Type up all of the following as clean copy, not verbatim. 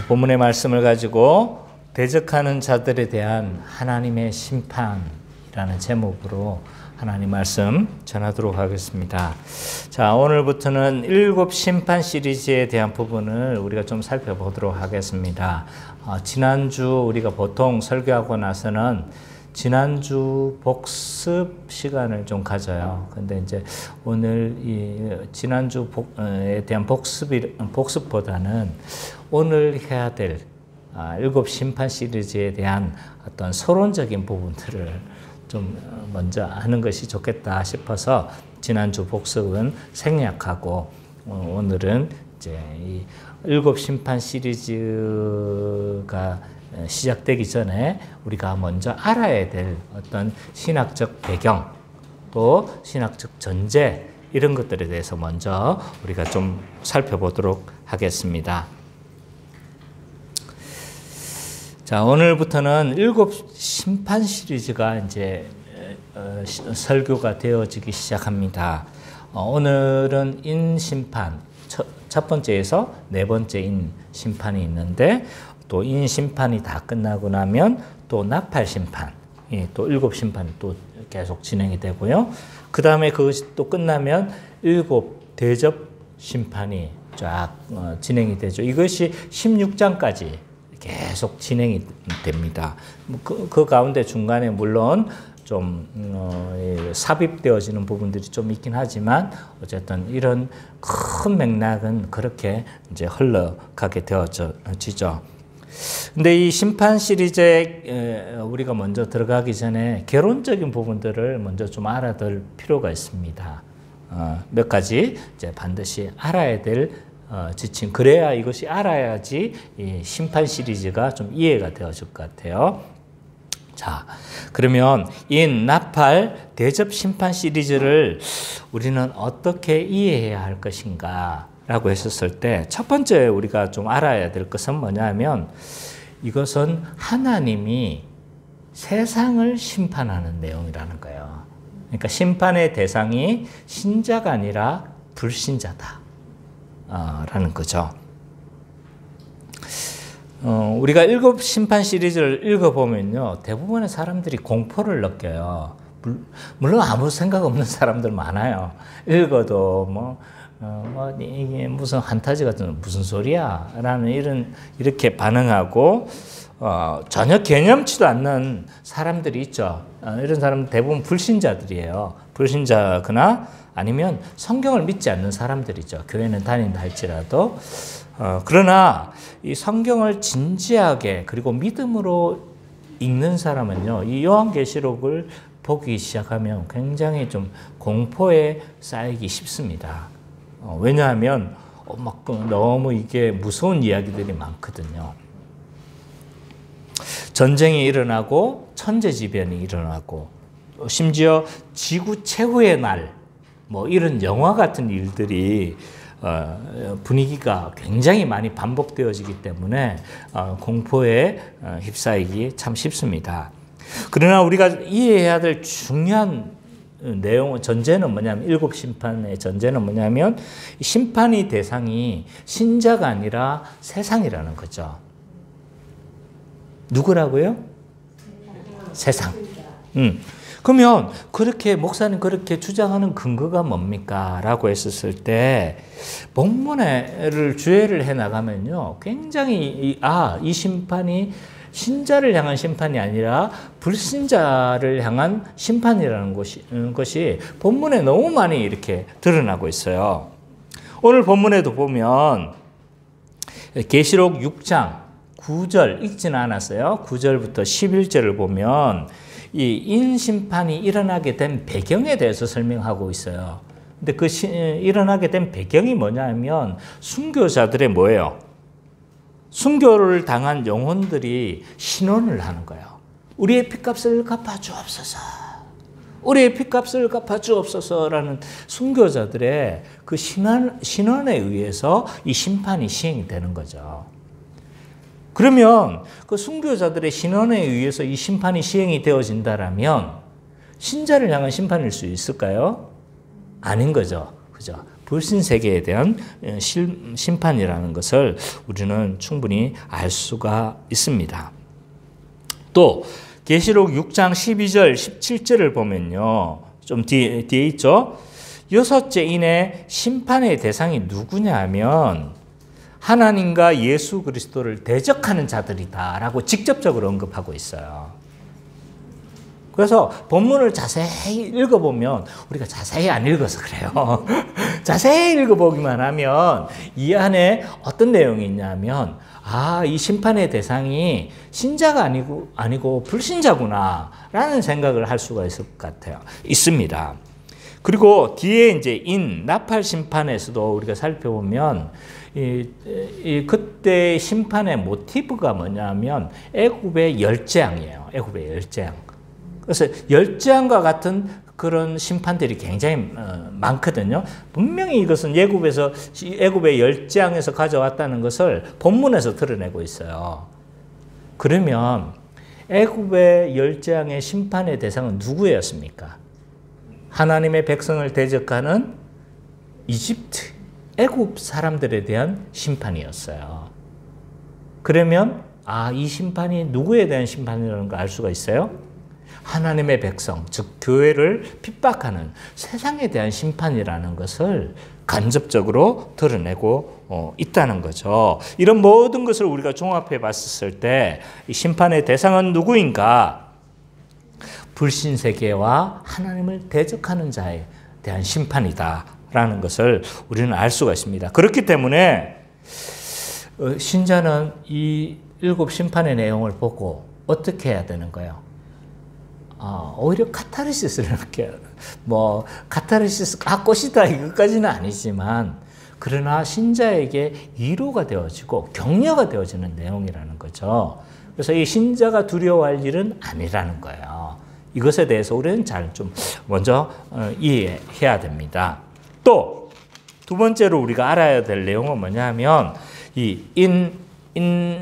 본문의 말씀을 가지고 대적하는 자들에 대한 하나님의 심판이라는 제목으로 하나님 말씀 전하도록 하겠습니다. 자, 오늘부터는 7 심판 시리즈에 대한 부분을 우리가 좀 살펴보도록 하겠습니다. 지난주 우리가 보통 설교하고 나서는 지난주 복습 시간을 좀 가져요. 근데 이제 오늘 이 지난주에 대한 복습보다는 오늘 해야 될 7 심판 시리즈에 대한 어떤 서론적인 부분들을 좀 먼저 하는 것이 좋겠다 싶어서 지난주 복습은 생략하고 오늘은 이제 이 7 심판 시리즈가 시작되기 전에 우리가 먼저 알아야 될 어떤 신학적 배경 또 신학적 전제 이런 것들에 대해서 먼저 우리가 좀 살펴보도록 하겠습니다. 자, 오늘부터는 7 심판 시리즈가 이제 설교가 되어지기 시작합니다. 오늘은 인심판, 첫 번째에서 네 번째 인심판이 있는데 또 인심판이 다 끝나고 나면 또 나팔심판, 또 7 심판이 또 계속 진행이 되고요. 그 다음에 그것이 또 끝나면 7 대접 심판이 쫙 진행이 되죠. 이것이 16장까지 계속 진행이 됩니다. 그 가운데 중간에 물론 좀 삽입되어지는 부분들이 좀 있긴 하지만 어쨌든 이런 큰 맥락은 그렇게 이제 흘러가게 되어지죠. 근데 이 심판 시리즈에 우리가 먼저 들어가기 전에 개론적인 부분들을 먼저 좀 알아둘 필요가 있습니다. 몇 가지 이제 반드시 알아야 될 지침. 그래야 이것이 알아야지 이 심판 시리즈가 좀 이해가 되어질 것 같아요. 자, 그러면 이 나팔 대접 심판 시리즈를 우리는 어떻게 이해해야 할 것인가 라고 했었을 때 첫 번째 우리가 좀 알아야 될 것은 뭐냐면 이것은 하나님이 세상을 심판하는 내용이라는 거예요. 그러니까 심판의 대상이 신자가 아니라 불신자다 라는 거죠. 우리가 7 심판 시리즈를 읽어보면요, 대부분의 사람들이 공포를 느껴요. 물론 아무 생각 없는 사람들 많아요. 읽어도 이게 무슨 판타지 같은 무슨 소리야? 라는 이렇게 반응하고, 전혀 개념치도 않는 사람들이 있죠. 이런 사람은 대부분 불신자들이에요. 불신자거나 아니면 성경을 믿지 않는 사람들이죠. 교회는 다닌다 할지라도. 그러나 이 성경을 진지하게 그리고 믿음으로 읽는 사람은요, 이 요한계시록을 보기 시작하면 굉장히 좀 공포에 쌓이기 쉽습니다. 왜냐하면 너무 이게 무서운 이야기들이 많거든요. 전쟁이 일어나고 천재지변이 일어나고 심지어 지구 최후의 날 이런 영화 같은 일들이 분위기가 굉장히 많이 반복되어지기 때문에 공포에 휩싸이기 참 쉽습니다. 그러나 우리가 이해해야 될 중요한 전제는 뭐냐면 7 심판의 전제는 뭐냐면 심판의 대상이 신자가 아니라 세상이라는 거죠. 누구라고요? 세상. 그러면 그렇게 목사님 그렇게 주장하는 근거가 뭡니까? 라고 했었을 때 본문을 주의를 해나가면요, 굉장히 이 심판이 신자를 향한 심판이 아니라 불신자를 향한 심판이라는 것이 본문에 너무 많이 이렇게 드러나고 있어요. 오늘 본문에도 보면 계시록 6장 9절 읽지는 않았어요. 9절부터 11절을 보면 이 인심판이 일어나게 된 배경에 대해서 설명하고 있어요. 근데 그 일어나게 된 배경이 뭐냐면 순교자들의 뭐예요? 순교를 당한 영혼들이 신원을 하는 거예요. 우리의 핏값을 갚아주옵소서. 우리의 핏값을 갚아주옵소서라는 순교자들의 그 신원에 의해서 이 심판이 시행이 되는 거죠. 그러면 그 순교자들의 신원에 의해서 이 심판이 시행이 되어진다라면 신자를 향한 심판일 수 있을까요? 아닌 거죠. 그죠? 불신세계에 대한 심판이라는 것을 우리는 충분히 알 수가 있습니다. 또 계시록 6장 12절 17절을 보면요. 좀 뒤에 있죠. 여섯째 인의 심판의 대상이 누구냐 하면 하나님과 예수 그리스도를 대적하는 자들이다라고 직접적으로 언급하고 있어요. 그래서 본문을 자세히 읽어보면 우리가 자세히 안 읽어서 그래요. 자세히 읽어보기만 하면 이 안에 어떤 내용이 있냐면 이 심판의 대상이 신자가 아니고 불신자구나 라는 생각을 할 수가 있을 것 같아요. 있습니다. 그리고 뒤에 이제 나팔 심판에서도 우리가 살펴보면 그때 심판의 모티브가 뭐냐면 애굽의 열재앙이에요. 애굽의 열재앙. 그래서 열재앙과 같은 그런 심판들이 굉장히 많거든요. 분명히 이것은 애굽의 열재앙에서 가져왔다는 것을 본문에서 드러내고 있어요. 그러면 애굽의 열재앙의 심판의 대상은 누구였습니까? 하나님의 백성을 대적하는 이집트, 애굽 사람들에 대한 심판이었어요. 그러면 이 심판이 누구에 대한 심판이라는 걸 알 수가 있어요? 하나님의 백성, 즉 교회를 핍박하는 세상에 대한 심판이라는 것을 간접적으로 드러내고 있다는 거죠. 이런 모든 것을 우리가 종합해 봤을 때 이 심판의 대상은 누구인가? 불신세계와 하나님을 대적하는 자에 대한 심판이다라는 것을 우리는 알 수가 있습니다. 그렇기 때문에 신자는 이 7 심판의 내용을 보고 어떻게 해야 되는 거예요? 오히려 카타르시스를 이렇게 카타르시스 꽃이다 이것까지는 아니지만 그러나 신자에게 위로가 되어지고 격려가 되어지는 내용이라는 거죠. 그래서 이 신자가 두려워할 일은 아니라는 거예요. 이것에 대해서 우리는 잘 좀 먼저 이해해야 됩니다. 또 두 번째로 우리가 알아야 될 내용은 뭐냐면 이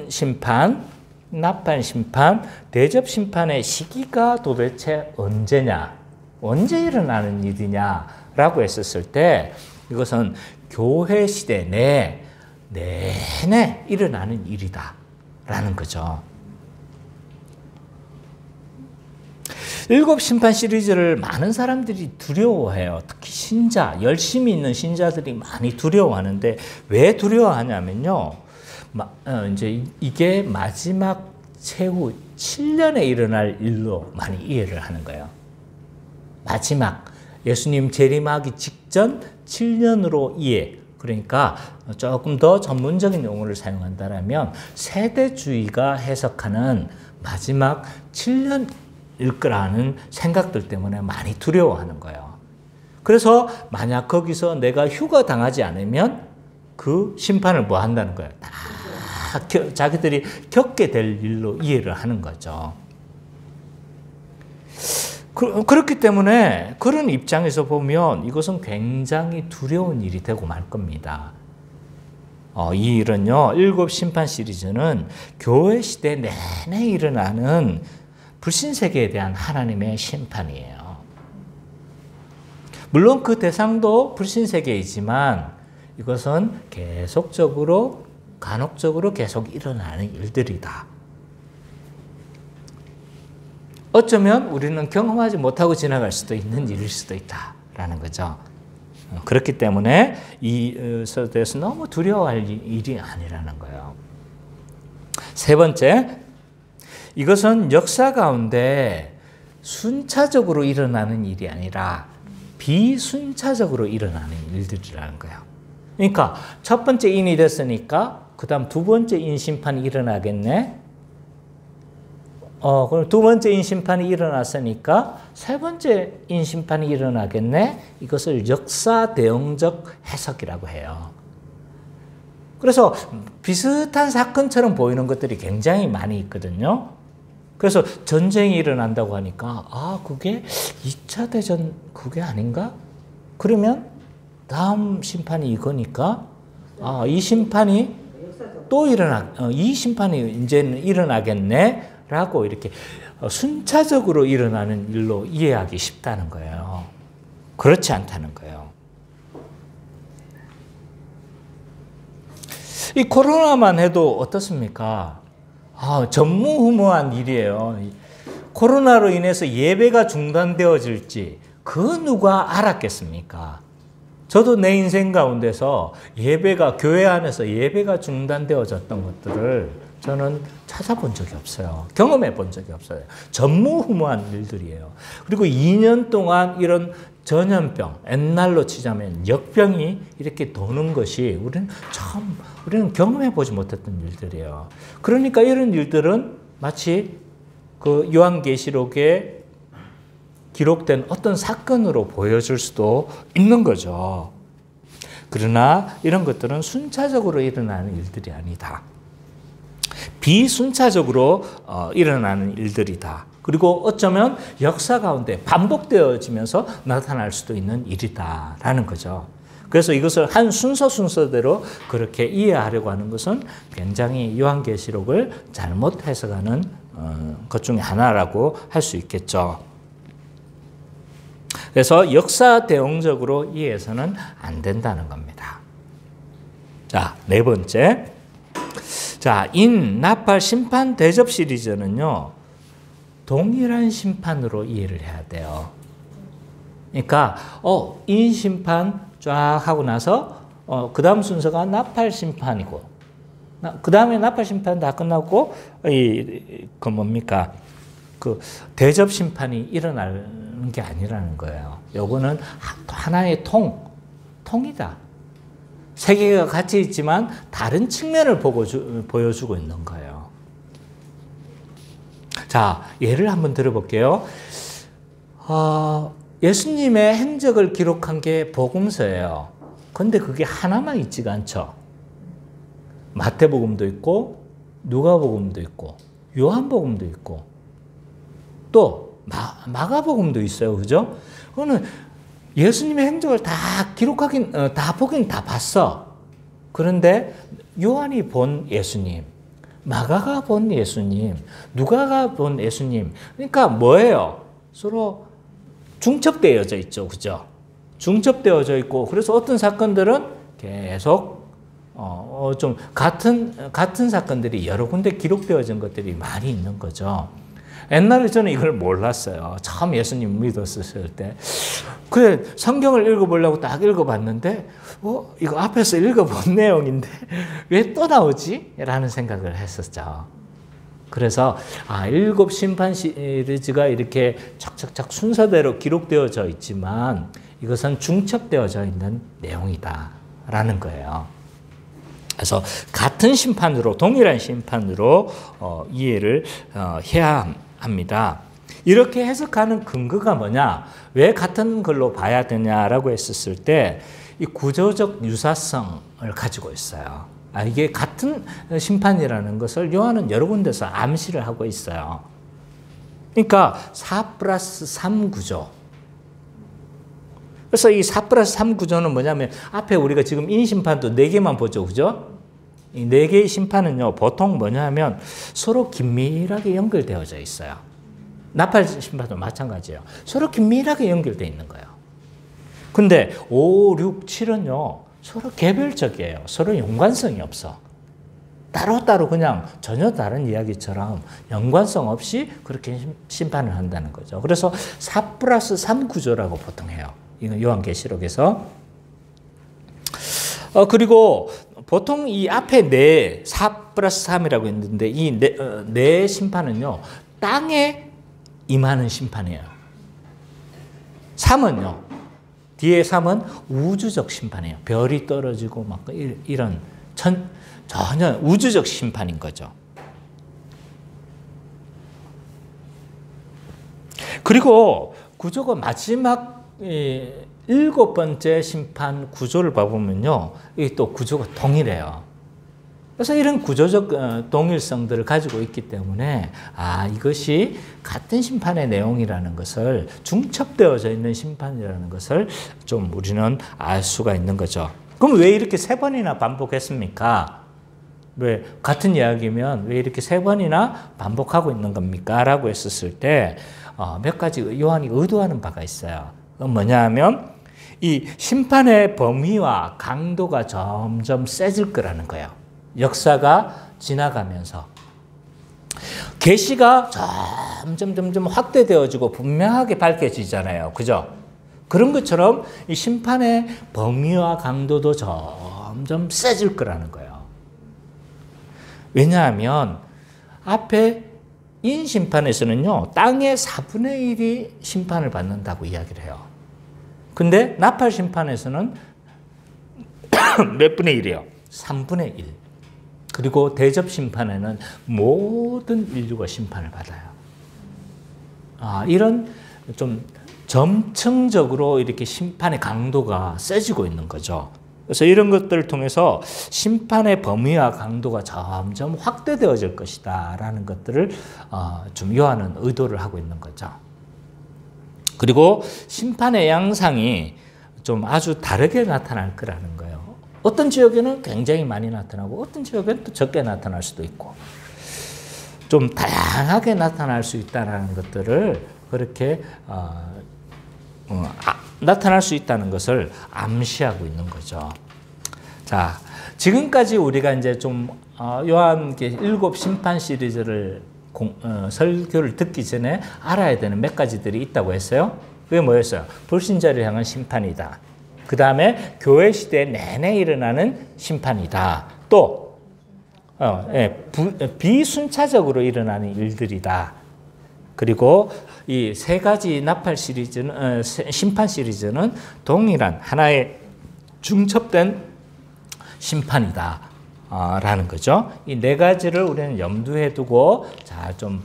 심판, 나팔 심판, 대접 심판의 시기가 도대체 언제냐, 언제 일어나는 일이냐라고 했었을 때 이것은 교회 시대 내내 일어나는 일이다라는 거죠. 7 심판 시리즈를 많은 사람들이 두려워해요. 특히 신자, 열심히 있는 신자들이 많이 두려워하는데 왜 두려워하냐면요. 이제 이게 마지막 최후 7년에 일어날 일로 많이 이해를 하는 거예요. 마지막 예수님 재림하기 직전 7년으로 이해. 그러니까 조금 더 전문적인 용어를 사용한다면 세대주의가 해석하는 마지막 7년일 거라는 생각들 때문에 많이 두려워하는 거예요. 그래서 만약 거기서 내가 휴가 당하지 않으면 그 심판을 뭐 한다는 거예요. 다 자기들이 겪게 될 일로 이해를 하는 거죠. 그렇기 때문에 그런 입장에서 보면 이것은 굉장히 두려운 일이 되고 말 겁니다. 이 일은요, 7 심판 시리즈는 교회 시대 내내 일어나는 불신세계에 대한 하나님의 심판이에요. 물론 그 대상도 불신세계이지만 이것은 계속적으로 간혹적으로 계속 일어나는 일들이다. 어쩌면 우리는 경험하지 못하고 지나갈 수도 있는 일일 수도 있다라는 거죠. 그렇기 때문에 이것에 대해서 너무 두려워할 일이 아니라는 거예요. 세 번째, 이것은 역사 가운데 순차적으로 일어나는 일이 아니라 비순차적으로 일어나는 일들이라는 거예요. 그러니까 첫 번째 인이 됐으니까 그 다음 두 번째 인심판이 일어나겠네. 그럼 두 번째 인심판이 일어났으니까 세 번째 인심판이 일어나겠네. 이것을 역사 대응적 해석이라고 해요. 그래서 비슷한 사건처럼 보이는 것들이 굉장히 많이 있거든요. 그래서 전쟁이 일어난다고 하니까 그게 2차 대전 그게 아닌가? 그러면 다음 심판이 이거니까 이 심판이 또 이 심판이 이제는 일어나겠네 라고 이렇게 순차적으로 일어나는 일로 이해하기 쉽다는 거예요. 그렇지 않다는 거예요. 이 코로나만 해도 어떻습니까? 전무후무한 일이에요. 코로나로 인해서 예배가 중단되어질지 그 누가 알았겠습니까? 저도 내 인생 가운데서 교회 안에서 예배가 중단되어졌던 것들을 저는 찾아본 적이 없어요. 경험해 본 적이 없어요. 전무후무한 일들이에요. 그리고 2년 동안 이런 전염병, 옛날로 치자면 역병이 이렇게 도는 것이 우리는 경험해 보지 못했던 일들이에요. 그러니까 이런 일들은 마치 그 요한계시록에 기록된 어떤 사건으로 보여줄 수도 있는 거죠. 그러나 이런 것들은 순차적으로 일어나는 일들이 아니다. 비순차적으로 일어나는 일들이다. 그리고 어쩌면 역사 가운데 반복되어지면서 나타날 수도 있는 일이다라는 거죠. 그래서 이것을 한 순서대로 그렇게 이해하려고 하는 것은 굉장히 요한계시록을 잘못 해석하는 것 중에 하나라고 할 수 있겠죠. 그래서 역사 대응적으로 이해해서는 안 된다는 겁니다. 자, 네 번째. 자, 인, 나팔, 심판, 대접 시리즈는요, 동일한 심판으로 이해를 해야 돼요. 그러니까, 인 심판 쫙 하고 나서, 그 다음 순서가 나팔 심판이고, 그 다음에 나팔 심판 다 끝나고, 그 대접 심판이 일어나는 게 아니라는 거예요. 요거는 하나의 통이다. 세 개가 같이 있지만 다른 측면을 보여주고 있는 거예요. 자, 예를 한번 들어볼게요. 예수님의 행적을 기록한 게 복음서예요. 근데 그게 하나만 있지가 않죠. 마태복음도 있고, 누가복음도 있고, 요한복음도 있고, 또 마가복음도 있어요. 그죠? 그거는 예수님의 행적을 다 보긴 다 봤어. 그런데 요한이 본 예수님, 마가가 본 예수님, 누가가 본 예수님. 그러니까 뭐예요? 서로 중첩되어져 있죠. 그죠? 중첩되어져 있고, 그래서 어떤 사건들은 계속 좀 같은 사건들이 여러 군데 기록되어진 것들이 많이 있는 거죠. 옛날에 저는 이걸 몰랐어요. 처음 예수님 믿었을 때. 그래, 성경을 읽어보려고 딱 읽어봤는데, 이거 앞에서 읽어본 내용인데, 왜 또 나오지? 라는 생각을 했었죠. 그래서, 7 심판 시리즈가 이렇게 착착착 순서대로 기록되어져 있지만, 이것은 중첩되어져 있는 내용이다. 라는 거예요. 그래서 같은 심판으로, 동일한 심판으로 이해를 해야 합니다. 이렇게 해석하는 근거가 뭐냐? 왜 같은 걸로 봐야 되냐라고 했었을 때 이 구조적 유사성을 가지고 있어요. 이게 같은 심판이라는 것을 요한은 여러 군데서 암시를 하고 있어요. 그러니까 4+3 구조. 그래서 이 4+3 구조는 뭐냐면 앞에 우리가 지금 인심판도 4개만 보죠. 그죠? 이 4개의 심판은요, 보통 뭐냐면 서로 긴밀하게 연결되어져 있어요. 나팔 심판도 마찬가지예요. 서로 긴밀하게 연결되어 있는 거예요. 근데 5, 6, 7은요, 서로 개별적이에요. 서로 연관성이 없어. 따로따로 그냥 전혀 다른 이야기처럼 연관성 없이 그렇게 심판을 한다는 거죠. 그래서 4+3 구조라고 보통 해요. 이건 요한계시록에서. 그리고 보통 이 앞에 4+3이라고 했는데 이 네 심판은요, 땅에 임하는 심판이에요. 3은요, 뒤에 3은 우주적 심판이에요. 별이 떨어지고 막 이런 전혀 우주적 심판인 거죠. 그리고 구조가 마지막 7번째 심판 구조를 봐보면요, 이 또 구조가 동일해요. 그래서 이런 구조적 동일성들을 가지고 있기 때문에 이것이 같은 심판의 내용이라는 것을, 중첩되어져 있는 심판이라는 것을 좀 우리는 알 수가 있는 거죠. 그럼 왜 이렇게 3번이나 반복했습니까? 왜 같은 이야기면 왜 이렇게 3번이나 반복하고 있는 겁니까? 라고 했었을 때 몇 가지 요한이 의도하는 바가 있어요. 그건 뭐냐 하면 이 심판의 범위와 강도가 점점 세질 거라는 거예요. 역사가 지나가면서 계시가 점점 확대되어지고 분명하게 밝혀지잖아요. 그죠? 그런 것처럼 이 심판의 범위와 강도도 점점 세질 거라는 거예요. 왜냐하면 앞에 인심판에서는요, 땅의 4분의 1이 심판을 받는다고 이야기를 해요. 근데 나팔 심판에서는 몇 분의 1이에요? 3분의 1. 그리고 대접 심판에는 모든 인류가 심판을 받아요. 이런 좀 점층적으로 이렇게 심판의 강도가 세지고 있는 거죠. 그래서 이런 것들을 통해서 심판의 범위와 강도가 점점 확대되어질 것이다 라는 것들을 좀 요한은 의도를 하고 있는 거죠. 그리고 심판의 양상이 좀 아주 다르게 나타날 거라는 거예요. 어떤 지역에는 굉장히 많이 나타나고 어떤 지역에는 또 적게 나타날 수도 있고 좀 다양하게 나타날 수 있다는 것들을 그렇게 나타날 수 있다는 것을 암시하고 있는 거죠. 자, 지금까지 우리가 이제 좀 요한 일곱 심판 시리즈를 설교를 듣기 전에 알아야 되는 몇 가지들이 있다고 했어요. 그게 뭐였어요? 불신자를 향한 심판이다. 그 다음에 교회 시대 내내 일어나는 심판이다. 또 비순차적으로 일어나는 일들이다. 그리고 이 세 가지 나팔 시리즈는 심판 시리즈는 동일한 하나의 중첩된 심판이다 라는 거죠. 이 네 가지를 우리는 염두에 두고 자, 좀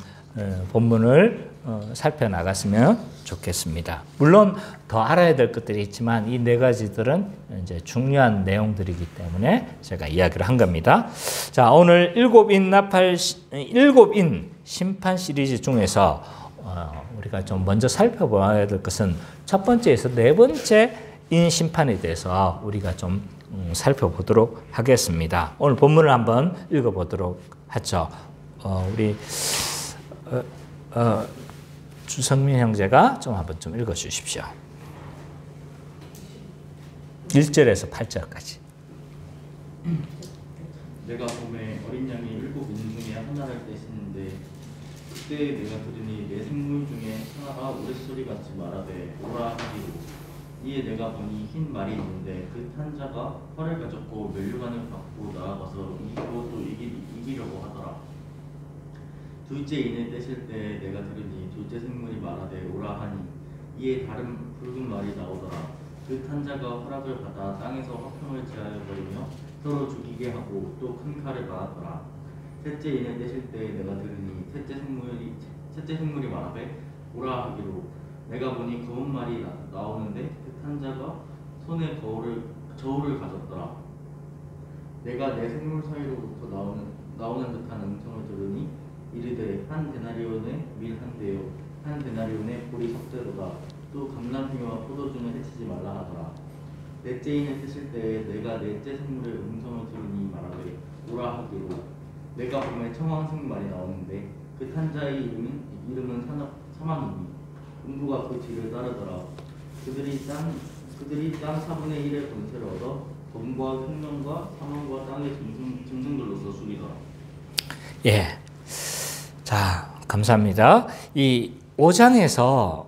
본문을 살펴나갔으면 좋겠습니다. 물론 더 알아야 될 것들이 있지만 이 네 가지들은 이제 중요한 내용들이기 때문에 제가 이야기를 한 겁니다. 자, 오늘 일곱인 심판 시리즈 중에서 우리가 좀 먼저 살펴봐야 될 것은 첫 번째에서 네 번째 인 심판에 대해서 우리가 좀 살펴보도록 하겠습니다. 오늘 본문을 한번 읽어보도록 하죠. 우리 주성민 형제가 좀 한번 좀 읽어주십시오. 1절에서 8절까지. 내가 봄에 어린 양이 일곱 인 중에 하나를 떼시는데 그때 내가 들으니 내 생물 중에 하나가 우레소리 같이 말하되 오라 하기로 이에 내가 보니 흰 말이 있는데 그 탄 자가 활을 가졌고 면류관을 갖고 나아가서 이기고 또 이기려고 하더라. 둘째 인을 떼실 때 내가 들으니 둘째 생물이 말하되 오라 하니 이에 다른 붉은 말이 나오더라. 그 탄 자가 허락을 받아 땅에서 화평을 지하여 버리며 서로 죽이게 하고 또 큰 칼을 받았더라. 셋째 인을 떼실 때 내가 들으니 셋째 생물이 말하되 오라 하기로 내가 보니 검은 말이 나오는데 그 탄 자가 손에 저울을 가졌더라. 내가 내 생물 사이로부터 나오는 듯한 음성을 들으니 이르되 한 데나리온의 밀 한 대요 한 데나리온의 보리 석대로다. 또 감람피와 포도주는 해치지 말라 하더라. 넷째 인을 떼실 때 내가 넷째 생물의 음성을 들으니 말하되 오라 하기로 내가 보면 청황색 말이 나오는데 그 탄자의 이름은 사망이니 음부가 그 뒤를 따르더라. 그들이 땅 4분의 1의 권세를 얻어 검과 흉년과 사망과 땅의 짐승들로서 죽이더라. 예, 자 감사합니다. 이 5장에서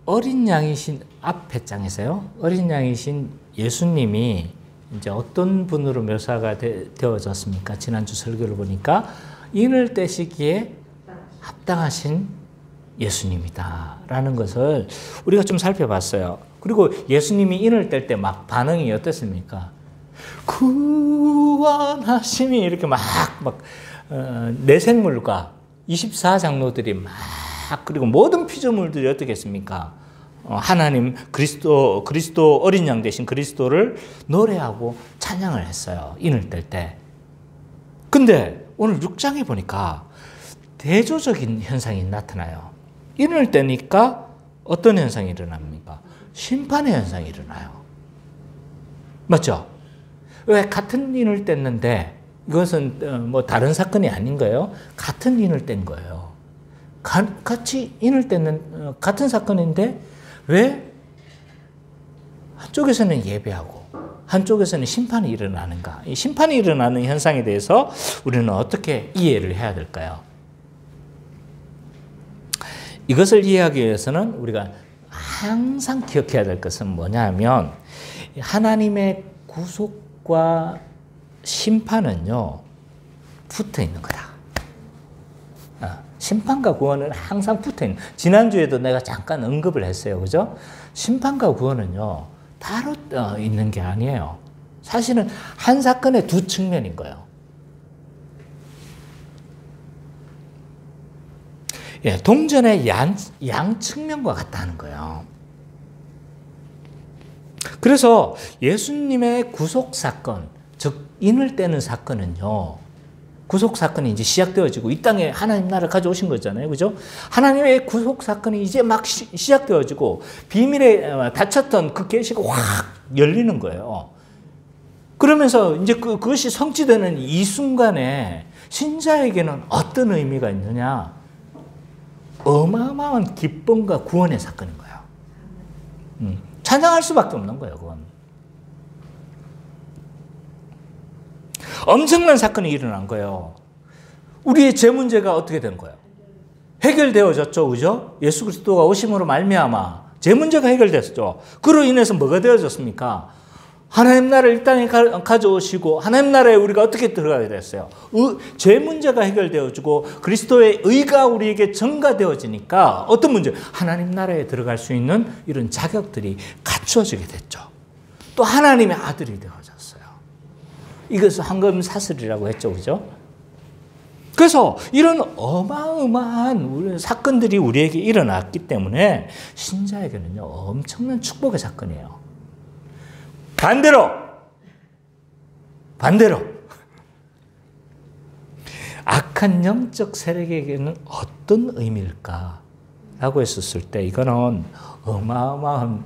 어린 양이신 앞에 장에서요. 어린 양이신 예수님이 이제 어떤 분으로 묘사가 되어졌습니까? 지난주 설교를 보니까 인을 떼시기에 합당하신 예수님이다라는 것을 우리가 좀 살펴봤어요. 그리고 예수님이 인을 뗄 때 막 반응이 어땠습니까? 구원하심이 이렇게 막 내생물과 24장로들이 막 그리고 모든 피조물들이 어떻게 했습니까? 하나님 그리스도 어린 양 되신 그리스도를 노래하고 찬양을 했어요. 인을 뗄 때. 근데 오늘 6장에 보니까 대조적인 현상이 나타나요. 인을 떼니까 어떤 현상이 일어납니까? 심판의 현상이 일어나요. 맞죠? 왜 같은 인을 뗐는데 이것은 뭐 다른 사건이 아닌 거예요. 같은 인을 뗀 거예요. 같이 인을 뗐는 같은 사건인데 왜 한쪽에서는 예배하고 한쪽에서는 심판이 일어나는가? 이 심판이 일어나는 현상에 대해서 우리는 어떻게 이해를 해야 될까요? 이것을 이해하기 위해서는 우리가 항상 기억해야 될 것은 뭐냐면 하나님의 구속과 심판은요 붙어 있는 거다. 심판과 구원은 항상 붙어 있는. 지난주에도 내가 잠깐 언급을 했어요, 그죠? 심판과 구원은요 따로 있는 게 아니에요. 사실은 한 사건의 두 측면인 거예요. 예, 동전의 양 측면과 같다는 거예요. 그래서 예수님의 구속 사건, 즉 인을 떼는 사건은요, 구속 사건이 이제 시작되어지고 이 땅에 하나님 나라를 가져오신 거잖아요, 그죠? 하나님의 구속 사건이 이제 막 시작되어지고 비밀에 닫혔던 그 계시가 확 열리는 거예요. 그러면서 이제 그것이 성취되는 이 순간에 신자에게는 어떤 의미가 있느냐? 어마어마한 기쁨과 구원의 사건인 거예요. 찬양할 수밖에 없는 거예요, 그건. 엄청난 사건이 일어난 거예요. 우리의 죄 문제가 어떻게 된 거예요? 해결되어졌죠, 그죠? 예수 그리스도가 오심으로 말미암아 죄 문제가 해결됐죠. 그로 인해서 뭐가 되어졌습니까? 하나님 나라를 이 땅에 가져오시고 하나님 나라에 우리가 어떻게 들어가게 됐어요? 죄 문제가 해결되어지고 그리스도의 의가 우리에게 전가되어지니까 어떤 문제? 하나님 나라에 들어갈 수 있는 이런 자격들이 갖추어지게 됐죠. 또 하나님의 아들이 되어졌어요. 이것을 황금 사슬이라고 했죠, 그죠? 그래서 이런 어마어마한 사건들이 우리에게 일어났기 때문에 신자에게는요 엄청난 축복의 사건이에요. 반대로 악한 영적 세력에게는 어떤 의미일까? 라고 했었을 때 이거는 어마어마한,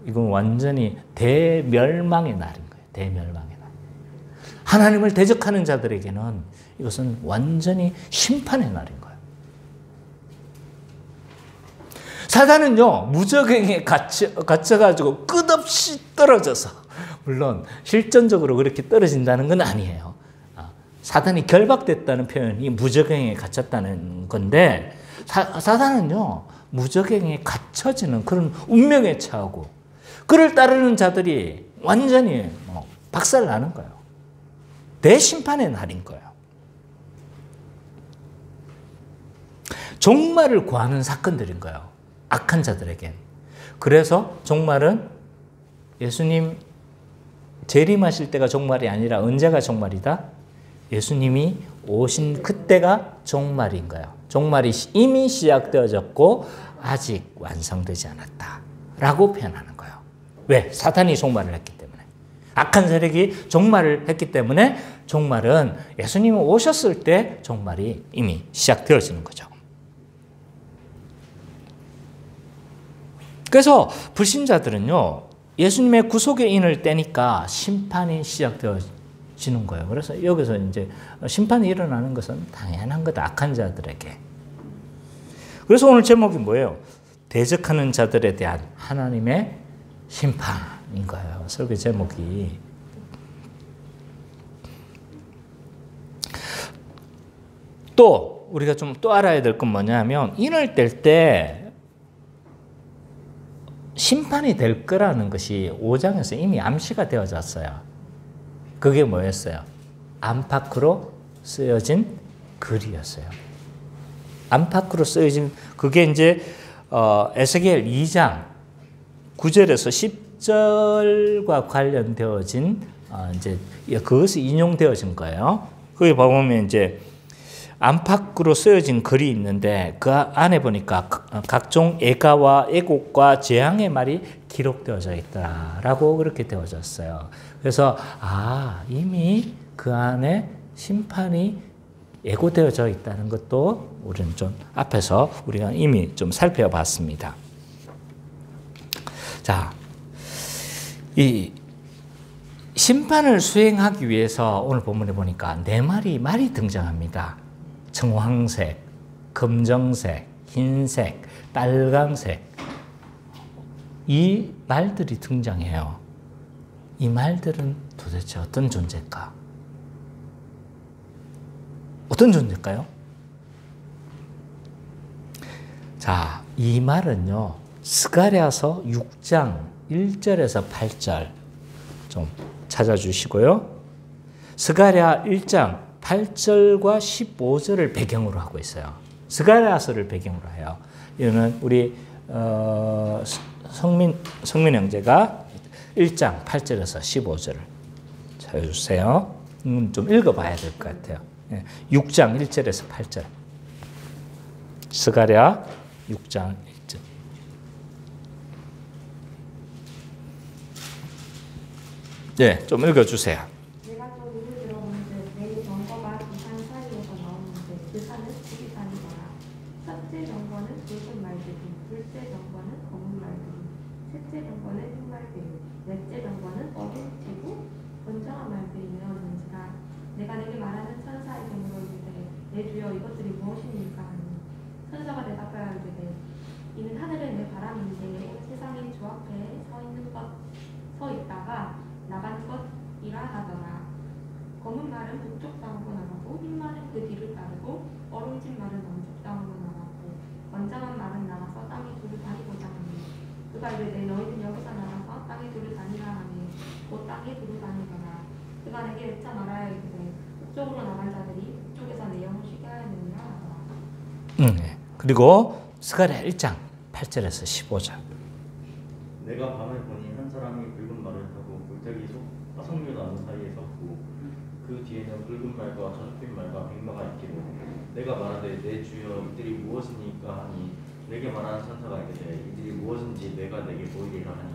이건 완전히 대멸망의 날인 거예요. 대멸망의 날. 하나님을 대적하는 자들에게는 이것은 완전히 심판의 날인 거예요. 사단은요 무적행에 갇혀가지고 끝없이 떨어져서, 물론 실전적으로 그렇게 떨어진다는 건 아니에요. 사단이 결박됐다는 표현이 무적행에 갇혔다는 건데, 사단은요 무적행에 갇혀지는 그런 운명에 처하고 그를 따르는 자들이 완전히 박살나는 거예요. 대심판의 날인 거예요. 종말을 구하는 사건들인 거예요. 악한 자들에겐. 그래서 종말은 예수님 재림하실 때가 종말이 아니라 언제가 종말이다? 예수님이 오신 그때가 종말인 거예요. 종말이 이미 시작되어졌고 아직 완성되지 않았다 라고 표현하는 거예요. 왜? 사탄이 종말을 했기 때문에. 악한 세력이 종말을 했기 때문에 종말은 예수님이 오셨을 때 종말이 이미 시작되어지는 거죠. 그래서 불신자들은요 예수님의 구속의 인을 떼니까 심판이 시작되어지는 거예요. 그래서 여기서 이제 심판이 일어나는 것은 당연한 거다, 악한 자들에게. 그래서 오늘 제목이 뭐예요? 대적하는 자들에 대한 하나님의 심판인 거예요. 설교 제목이. 또 우리가 좀 또 알아야 될 건 뭐냐면 인을 뗄 때 심판이 될 거라는 것이 5장에서 이미 암시가 되어졌어요. 그게 뭐였어요? 안팎으로 쓰여진 글이었어요. 안팎으로 쓰여진, 그게 이제 에스겔 2장 9절에서 10절과 관련되어진 이제 그것이 인용되어진 거예요. 거기 보면 이제 안팎으로 쓰여진 글이 있는데 그 안에 보니까 각종 애가와 애곡과 재앙의 말이 기록되어져 있다라고 그렇게 되어졌어요. 그래서 이미 그 안에 심판이 예고되어져 있다는 것도 우리는 좀 앞에서 우리가 이미 좀 살펴봤습니다. 자, 이 심판을 수행하기 위해서 오늘 본문에 보니까 네 말이 등장합니다. 청황색, 검정색, 흰색, 빨강색, 이 말들이 등장해요. 이 말들은 도대체 어떤 존재일까? 어떤 존재일까요? 자, 이 말은요, 스가랴서 6장 1절에서 8절 좀 찾아주시고요. 스가랴 1장 8절과 15절을 배경으로 하고 있어요. 스가랴서를 배경으로 해요. 이거는 우리 성민 형제가 1장 8절에서 15절을 찾아주세요. 좀 읽어봐야 될 것 같아요. 6장 1절에서 8절. 스가랴 6장 1절. 네, 좀 읽어주세요. 내가 또 눈을 들어보는데 내 정거가 두 산 사이에서 나오는데 그 산은 둘이 산이더라. 첫째 정거는 붉은 말들이, 둘째 정거는 검은 말들이, 셋째 정거는 흰 말들이, 넷째 정거는 어둠지고 번창한 말들이 되었는지라. 내가 내게 말하는 천사에게 물어이르되 내 주여 이것들이 무엇입니까 하니 천사가 대답하여 이르되 이는 하늘의 내 바람인데 세상이 주 앞에 서 있다가 나간 것이라 하더라. 검은 말은 북쪽 땅으로 나가고 흰 말은 그 뒤를 따르고 어루진 말은 남쪽 땅으로 나가고 완장한 말은 나가서 땅에 두루 다니고자 하니 그가 이르되 너희는 여기서 나가서 땅에 두루 다니라 하니 곧 땅에 두루 다니거라. 그가 내게 외쳐 말하여 이르되 북쪽으로 나갈 자들이 북쪽에서 내 영을 쉬게 하였느니라 하더라. 그리고 스가랴 1장 8절에서 15절. 내가 밤을 보니 한 사람이 붉은 말을 타고 골짜기 속 화석류 나무 사이에 섰고 그 뒤에는 붉은 말과 저녁빛 말과 백마가 있기로 내가 말하되 내 주여 이들이 무엇이니까 하니 내게 말하는 천사가 이르되 이들이 무엇인지 내가 내게 보이리라 하니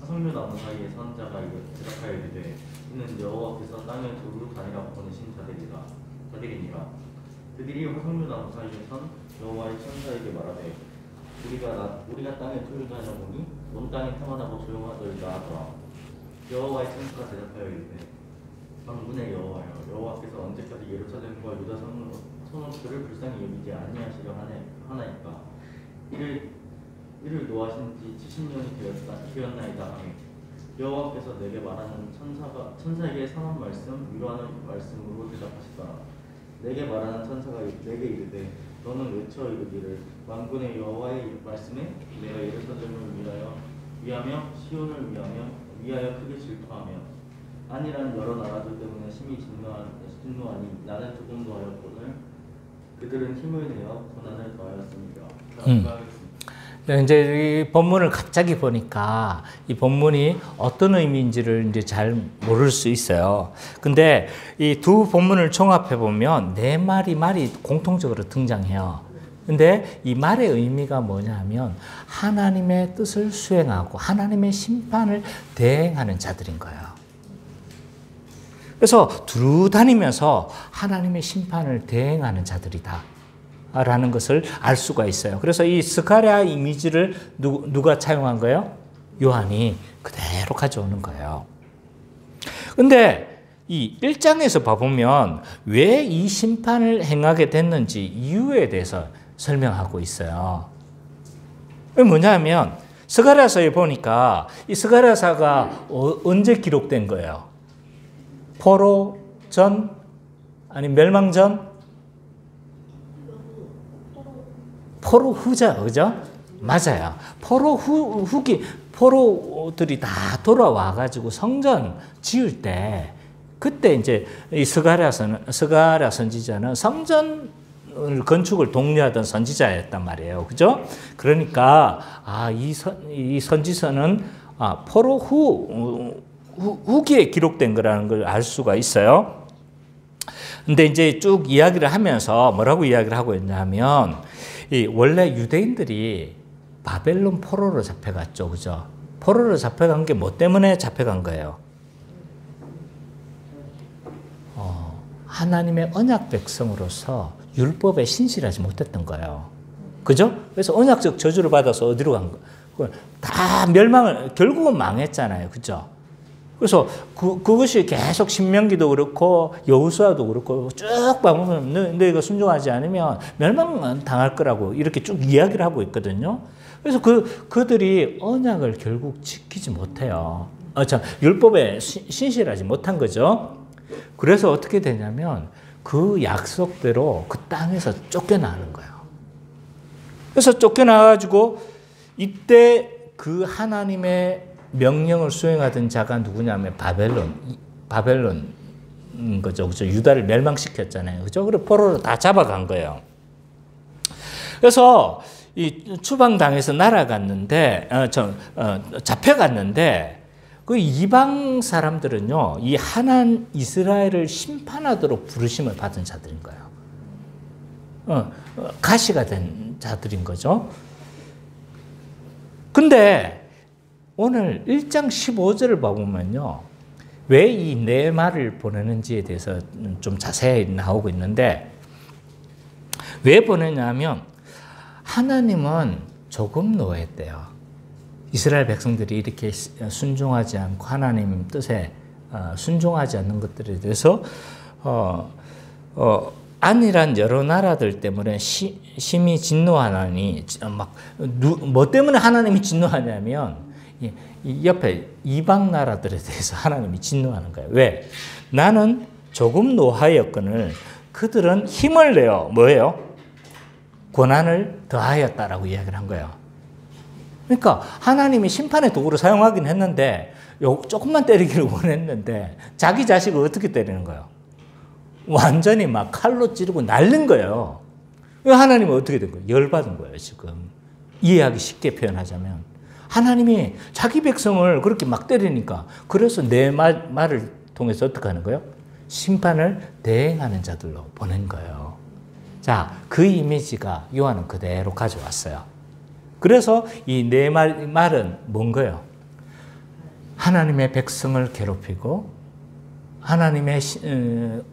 화석류 나무 사이에 선 자가 대답하여 이르되 이는 여호와께서 땅에 두루 다니라고 보내신 자들이니라. 그들이 화석류 나무 사이에 선 여호와의 천사에게 말하되 우리가 땅에 두루 다녀보니 온 땅이 평안하고 조용하더이다 하더라. 여호와의 천사가 대답하여 이르되 만군의 여호와여 여호와께서 언제까지 예루살렘과 유다 성읍들을 불쌍히 여기지 아니하시려 하나이까. 이를 노하신 지 70년이 되었나이다 하며 여호와께서 내게 말하는 천사에게 상한 말씀 위로하는 말씀으로 대답하시더라. 내게 말하는 천사가 내게 이르되 너는 외쳐 이르기를 만군의 여호와의 말씀에 내가 예루살렘을 위하며 시온을 위하여 크게 질투하며 아니란 여러 나라들 때문에 심히 진노하니 나는 조금도 하였거늘 그들은 힘을 내어 고난을 더하였습니다. 이제 이 본문을 갑자기 보니까 이 본문이 어떤 의미인지를 이제 잘 모를 수 있어요. 근데 이 두 본문을 종합해 보면 네 말이 공통적으로 등장해요. 근데 이 말의 의미가 뭐냐면 하나님의 뜻을 수행하고 하나님의 심판을 대행하는 자들인 거예요. 그래서 두루 다니면서 하나님의 심판을 대행하는 자들이다 라는 것을 알 수가 있어요. 그래서 이 스가랴 이미지를 누가 차용한 거예요? 요한이 그대로 가져오는 거예요. 근데 이 1장에서 봐보면 왜 이 심판을 행하게 됐는지 이유에 대해서 설명하고 있어요. 뭐냐면 스가랴서에 보니까 이 스가랴서가 언제 기록된 거예요? 포로 전? 아니 멸망 전? 포로 후죠, 그죠? 맞아요. 포로들이 다 돌아와가지고 성전 지을 때, 그때 이제 이 스가랴 선지자는 성전 건축을 독려하던 선지자였단 말이에요, 그죠? 그러니까 이 선지서는 포로 후기에 기록된 거라는 걸 알 수가 있어요. 근데 이제 쭉 이야기를 하면서 뭐라고 이야기를 하고 있냐면, 원래 유대인들이 바벨론 포로로 잡혀갔죠. 그죠? 포로로 잡혀간 게 뭐 때문에 잡혀간 거예요? 하나님의 언약 백성으로서 율법에 신실하지 못했던 거예요. 그죠? 그래서 언약적 저주를 받아서 어디로 간 거예요? 다 결국은 망했잖아요. 그죠? 그래서 그것이 계속 신명기도 그렇고 여호수아도 그렇고 쭉 보면 너희가 순종하지 않으면 멸망 당할 거라고 이렇게 쭉 이야기를 하고 있거든요. 그래서 그들이 언약을 결국 지키지 못해요. 율법에 신실하지 못한 거죠. 그래서 어떻게 되냐면 그 약속대로 그 땅에서 쫓겨나는 거예요. 그래서 쫓겨나가지고 이때 그 하나님의 명령을 수행하던 자가 누구냐면 바벨론 거죠. 그죠? 유다를 멸망시켰잖아요. 그죠? 그리고 포로로 다 잡아간 거예요. 그래서 이 추방당해서 날아갔는데, 잡혀갔는데, 그 이방 사람들은요, 이 이스라엘을 심판하도록 부르심을 받은 자들인 거예요. 가시가 된 자들인 거죠. 근데 오늘 1장 15절을 봐보면요, 왜 이 네 말을 보내는지에 대해서 좀 자세히 나오고 있는데, 왜 보내냐면, 하나님은 조금 노했대요. 이스라엘 백성들이 이렇게 순종하지 않고 하나님 뜻에 순종하지 않는 것들에 대해서 안일한 여러 나라들 때문에 심히 진노하나니 뭐 때문에 하나님이 진노하냐면 이 옆에 이방 나라들에 대해서 하나님이 진노하는 거예요. 왜? 나는 조금 노하였거늘 그들은 힘을 내어 뭐예요? 고난을 더하였다라고 이야기를 한 거예요. 그러니까 하나님이 심판의 도구로 사용하긴 했는데 조금만 때리기를 원했는데 자기 자식을 어떻게 때리는 거예요? 완전히 막 칼로 찌르고 날린 거예요. 하나님은 어떻게 된 거예요? 열받은 거예요, 지금. 이해하기 쉽게 표현하자면. 하나님이 자기 백성을 그렇게 막 때리니까 그래서 내 말을 통해서 어떻게 하는 거예요? 심판을 대행하는 자들로 보낸 거예요. 자, 그 이미지가 요한은 그대로 가져왔어요. 그래서 이 네 말은 뭔 거예요? 하나님의 백성을 괴롭히고 하나님의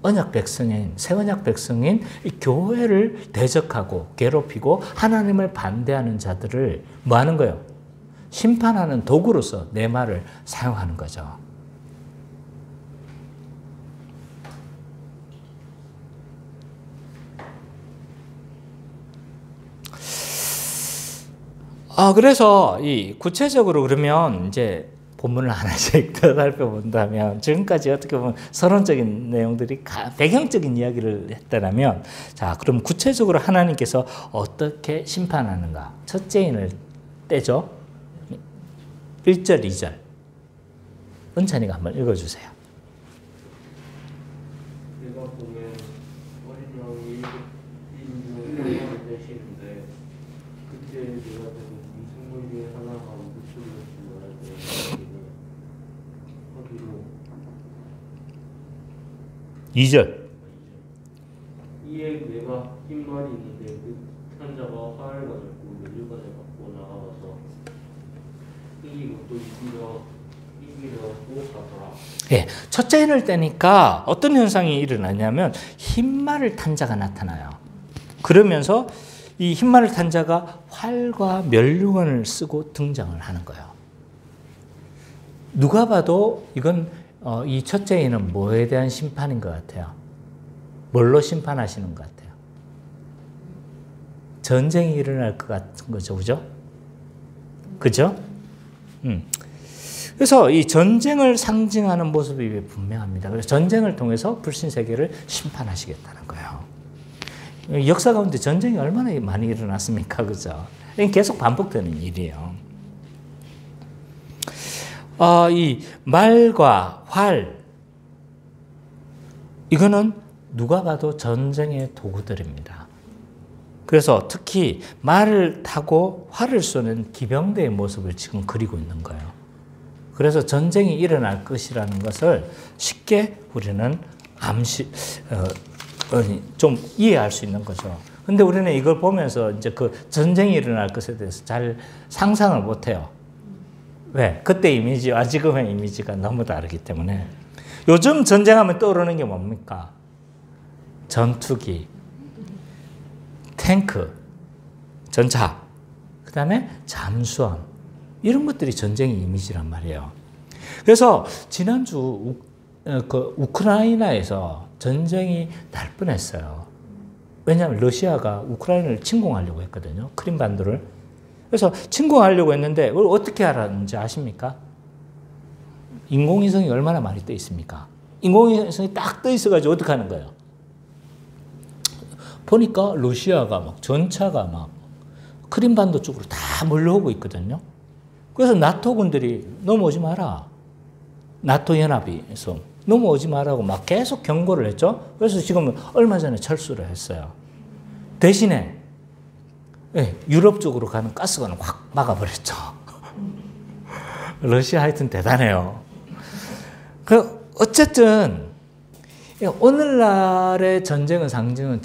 언약 백성인, 새 언약 백성인 이 교회를 대적하고 괴롭히고 하나님을 반대하는 자들을 뭐 하는 거예요? 심판하는 도구로서 네 말을 사용하는 거죠. 그래서 이 구체적으로 그러면 이제 본문을 하나씩 더 살펴본다면 지금까지 어떻게 보면 서론적인 내용들이 배경적인 이야기를 했다면 자, 그럼 구체적으로 하나님께서 어떻게 심판하는가? 첫째인을 떼죠. 1절, 2절. 은찬이가 한번 읽어주세요. 내가 보면 어린 양이 인중을 되시는데 그때 내가 되는 미생물 중에 하나가 우두소리였지 말아야 하기로 2절. 이에 내가 흰 말이 있는데 그 산자가 화를 가졌고 멸류관을 갖고 나가서 이기고 또 이기려고 가더라. 예, 첫째 인을 떼니까 어떤 현상이 일어나냐면 흰말을 탄 자가 나타나요. 그러면서 이 흰말을 탄 자가 활과 멸류관을 쓰고 등장을 하는 거예요. 누가 봐도 이건 이 첫째 인은 뭐에 대한 심판인 것 같아요? 뭘로 심판하시는 것 같아요? 전쟁이 일어날 것 같은 거죠, 그죠? 그죠? 그래서 이 전쟁을 상징하는 모습이 분명합니다. 그래서 전쟁을 통해서 불신세계를 심판하시겠다는 거예요. 역사 가운데 전쟁이 얼마나 많이 일어났습니까? 그죠? 계속 반복되는 일이에요. 이 말과 활, 이거는 누가 봐도 전쟁의 도구들입니다. 그래서 특히 말을 타고 활을 쏘는 기병대의 모습을 지금 그리고 있는 거예요. 그래서 전쟁이 일어날 것이라는 것을 쉽게 우리는 좀 이해할 수 있는 거죠. 근데 우리는 이걸 보면서 이제 그 전쟁이 일어날 것에 대해서 잘 상상을 못 해요. 왜? 그때 이미지와 지금의 이미지가 너무 다르기 때문에. 요즘 전쟁하면 떠오르는 게 뭡니까? 전투기, 탱크, 전차, 그 다음에 잠수함. 이런 것들이 전쟁의 이미지란 말이에요. 그래서 지난주 우크라이나에서 전쟁이 날 뻔했어요. 왜냐하면 러시아가 우크라이나를 침공하려고 했거든요. 크림반도를. 그래서 침공하려고 했는데 어떻게 알았는지 아십니까? 인공위성이 얼마나 많이 떠 있습니까? 인공위성이 딱 떠 있어가지고 어떻게 하는 거예요? 보니까 러시아가 막 전차가 막 크림반도 쪽으로 다 몰려오고 있거든요. 그래서 나토 군들이 넘어오지 마라. 나토 연합에서 넘어오지 마라고 막 계속 경고를 했죠. 그래서 지금 얼마 전에 철수를 했어요. 대신에 유럽 쪽으로 가는 가스관을 확 막아버렸죠. 러시아 하여튼 대단해요. 어쨌든 오늘날의 전쟁의 상징은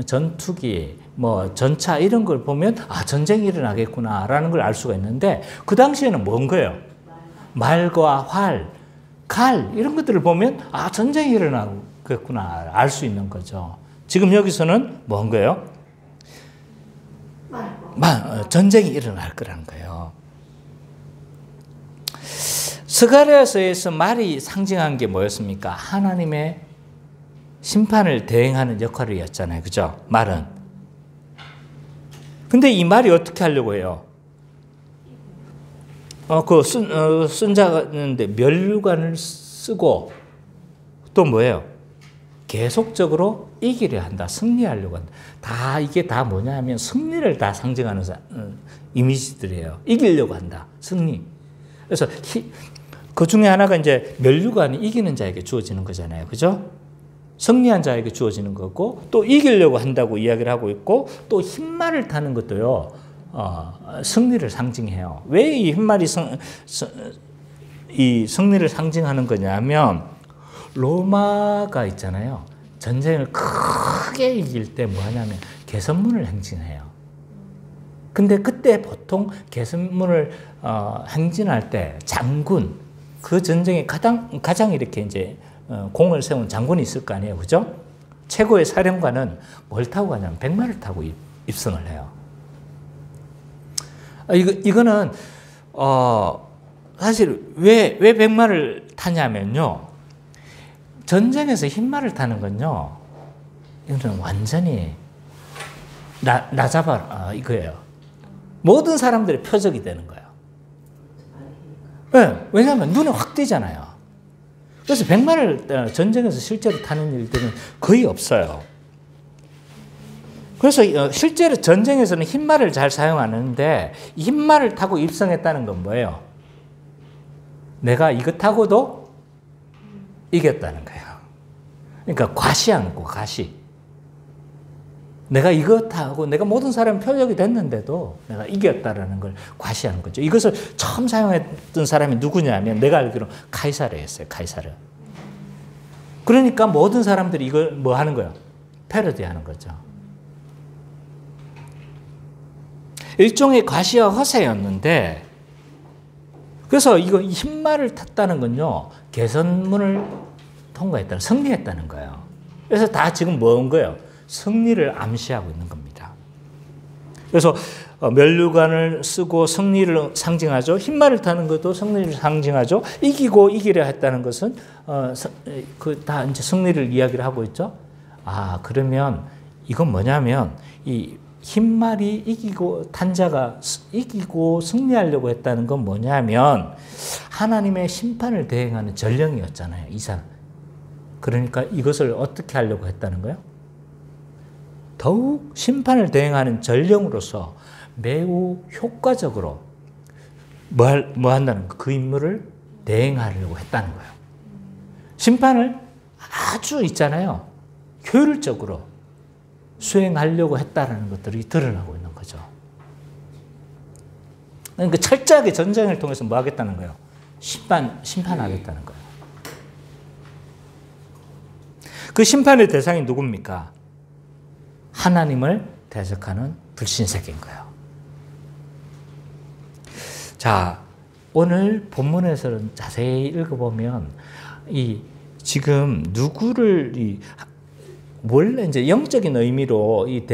전투기, 뭐 전차 이런 걸 보면 아 전쟁이 일어나겠구나라는 걸 알 수가 있는데 그 당시에는 뭔 거예요? 말과 활, 칼 이런 것들을 보면 아 전쟁이 일어나겠구나 알 수 있는 거죠. 지금 여기서는 뭔 거예요? 전쟁이 일어날 거라는 거예요. 스가랴서에서 말이 상징한 게 뭐였습니까? 하나님의 심판을 대행하는 역할이었잖아요. 그죠? 말은. 근데 이 말이 어떻게 하려고 해요? 쓴 자가는데 면류관을 쓰고 또 뭐예요? 계속적으로 이기려 한다. 승리하려고 한다. 이게 다 뭐냐 하면 승리를 다 상징하는 이미지들이에요. 이기려고 한다. 승리. 그래서 그 중에 하나가 이제 면류관이 이기는 자에게 주어지는 거잖아요. 그죠? 승리한 자에게 주어지는 거고 또 이기려고 한다고 이야기를 하고 있고 또 흰말을 타는 것도요. 승리를 상징해요. 왜 이 흰말이 이 승리를 상징하는 거냐면 로마가 있잖아요. 전쟁을 크게 이길 때 뭐 하냐면 개선문을 행진해요. 근데 그때 보통 개선문을 행진할 때 장군, 그 전쟁에 가장 이렇게 이제 공을 세운 장군이 있을 거 아니에요. 그죠? 최고의 사령관은 뭘 타고 가냐면 백마를 타고 입성을 해요. 이거는 사실 왜 백마를 타냐면요. 전쟁에서 흰말을 타는 건요. 이거는 완전히 나 잡아라 이거예요. 모든 사람들의 표적이 되는 거예요. 네, 왜냐하면 눈에 확 띄잖아요. 그래서 백마를 전쟁에서 실제로 타는 일들은 거의 없어요. 그래서 실제로 전쟁에서는 흰말을 잘 사용하는데 흰말을 타고 입성했다는 건 뭐예요? 내가 이거 타고도 이겼다는 거예요. 그러니까 과시하는 거, 과시. 내가 이거 타고 내가 모든 사람 표적이 됐는데도 내가 이겼다라는 걸 과시하는 거죠. 이것을 처음 사용했던 사람이 누구냐면 내가 알기로 카이사르였어요. 카이사르. 그러니까 모든 사람들이 이걸 뭐 하는 거예요? 패러디하는 거죠. 일종의 과시와 허세였는데 그래서 이거 흰말을 탔다는 건요. 개선문을 통과했다는, 승리했다는 거예요. 그래서 다 지금 뭐인 거예요? 승리를 암시하고 있는 겁니다. 그래서 면류관을 쓰고 승리를 상징하죠. 흰말을 타는 것도 승리를 상징하죠. 이기고 이기려 했다는 것은 다 이제 승리를 이야기를 하고 있죠. 아 그러면 이건 뭐냐면 이 흰말이 이기고 탄자가 이기고 승리하려고 했다는 건 뭐냐면 하나님의 심판을 대행하는 전령이었잖아요. 이상. 그러니까 이것을 어떻게 하려고 했다는 거예요? 더욱 심판을 대행하는 전령으로서 매우 효과적으로 뭐 한다는 거, 그 임무를 대행하려고 했다는 거예요. 심판을 아주 있잖아요. 효율적으로 수행하려고 했다는 것들이 드러나고 있는 거죠. 그러니까 철저하게 전쟁을 통해서 뭐 하겠다는 거예요? 심판하겠다는 거예요. 그 심판의 대상이 누굽니까? 하나님을 대적하는 불신세계인 거예요. 자, 오늘 본문에서는 자세히 읽어보면 지금 누구를 원래 이제 영적인 의미로 이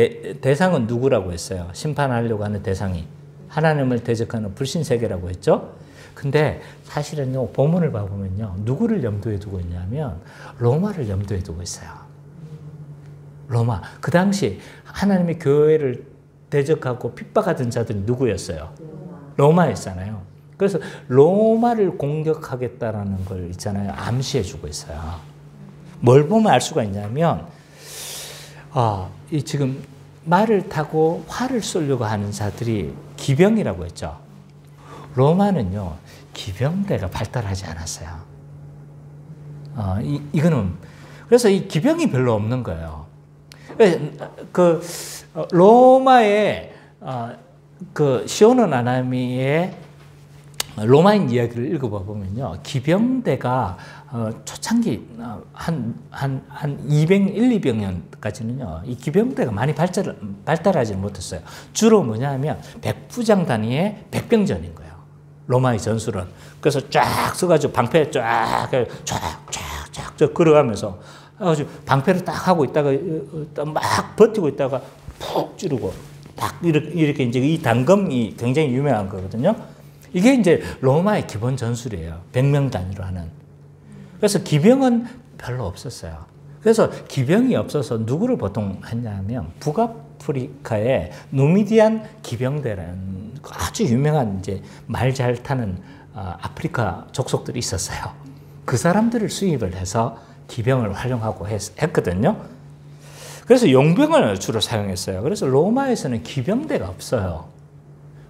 대상은 누구라고 했어요? 심판하려고 하는 대상이 하나님을 대적하는 불신세계라고 했죠. 근데 사실은요, 본문을 봐보면요, 누구를 염두에 두고 있냐면 로마를 염두에 두고 있어요. 로마. 그 당시 하나님의 교회를 대적하고 핍박하던 자들이 누구였어요? 로마였잖아요. 그래서 로마를 공격하겠다라는 걸 있잖아요. 암시해주고 있어요. 뭘 보면 알 수가 있냐면, 이 지금 말을 타고 활을 쏘려고 하는 자들이 기병이라고 했죠. 로마는요, 기병대가 발달하지 않았어요. 이거는, 그래서 이 기병이 별로 없는 거예요. 로마의, 시오노 나나미의 로마인 이야기를 읽어봐 보면요. 기병대가 초창기 한 200년까지는요. 이 기병대가 많이 발달하지 못했어요. 주로 뭐냐면 백부장 단위의 백병전인 거예요. 로마의 전술은. 그래서 쫙 서가지고 방패 쫙 걸어가면서 방패를 딱 하고 있다가 막 버티고 있다가 푹 찌르고 딱 이렇게 이제 이 단검이 굉장히 유명한 거거든요. 이게 이제 로마의 기본 전술이에요. 100명 단위로 하는. 그래서 기병은 별로 없었어요. 그래서 기병이 없어서 누구를 보통 했냐면 북아프리카의 누미디안 기병대라는 아주 유명한 이제 말 잘 타는 아프리카 족속들이 있었어요. 그 사람들을 수입을 해서 기병을 활용하고 했거든요. 그래서 용병을 주로 사용했어요. 그래서 로마에서는 기병대가 없어요.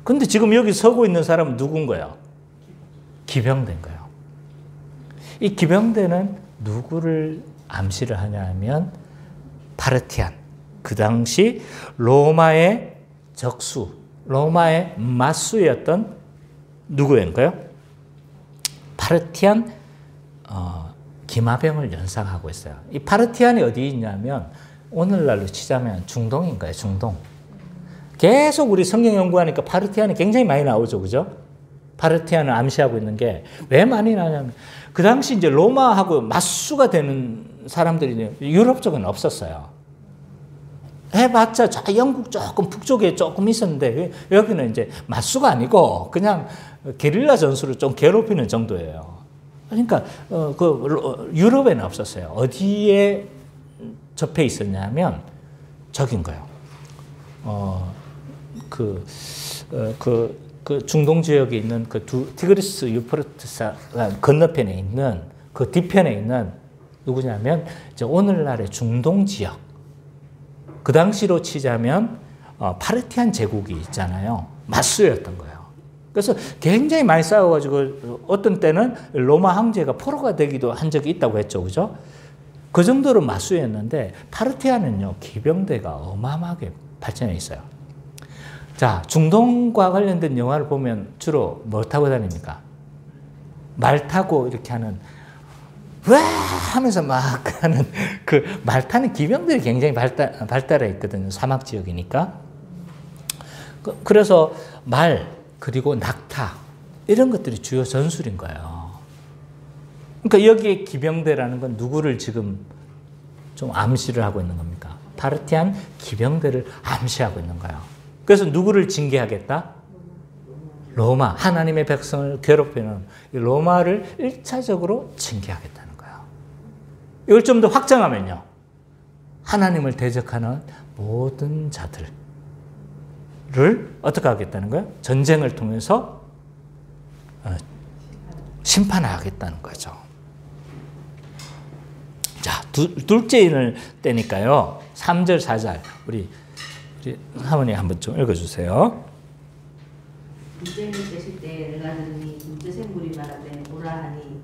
근데 지금 여기 서고 있는 사람은 누군 거예요? 기병대인 거예요. 이 기병대는 누구를 암시를 하냐면 파르티안. 그 당시 로마의 적수, 로마의 맞수였던 누구인가요? 파르티안 기마병을 연상하고 있어요. 이 파르티안이 어디 있냐면 오늘날로 치자면 중동인 거예요. 중동. 계속 우리 성경 연구하니까 파르티안이 굉장히 많이 나오죠. 그죠? 파르티안을 암시하고 있는 게 왜 많이 나냐면 그 당시 이제 로마하고 맞수가 되는 사람들이 유럽 쪽은 없었어요. 해봤자 영국 조금 북쪽에 조금 있었는데 여기는 이제 맞수가 아니고 그냥 게릴라 전술을 좀 괴롭히는 정도예요. 그러니까 유럽에는 없었어요. 어디에 접해 있었냐면 저긴 거예요. 그 중동 지역에 있는 그 티그리스 유프라테스 건너편에 있는 그 뒤편에 있는 누구냐면 이제 오늘날의 중동 지역. 그 당시로 치자면 파르티안 제국이 있잖아요. 맞수였던 거예요. 그래서 굉장히 많이 싸워가지고 어떤 때는 로마 황제가 포로가 되기도 한 적이 있다고 했죠. 그죠? 그 정도로 맞수였는데 파르티안은요. 기병대가 어마어마하게 발전해 있어요. 자, 중동과 관련된 영화를 보면 주로 뭘 타고 다닙니까? 말 타고 이렇게 하는 와 하면서 막 하는 그 말 타는 기병들이 굉장히 발달해 있거든요. 사막 지역이니까. 그래서 말 그리고 낙타 이런 것들이 주요 전술인 거예요. 그러니까 여기에 기병대라는 건 누구를 지금 좀 암시를 하고 있는 겁니까? 파르티안 기병대를 암시하고 있는 거예요. 그래서 누구를 징계하겠다? 로마, 하나님의 백성을 괴롭히는 로마를 1차적으로 징계하겠다는 거예요. 이걸 좀 더 확장하면요. 하나님을 대적하는 모든 자들을 어떻게 하겠다는 거예요? 전쟁을 통해서 심판하겠다는 거죠. 자, 둘째인을 때니까요. 3절, 4절 우리 하모니 한번 좀 읽어주세요. 둘째인을 떼실 때 내가 들으니 둘째 생물이 말하되 오라 하니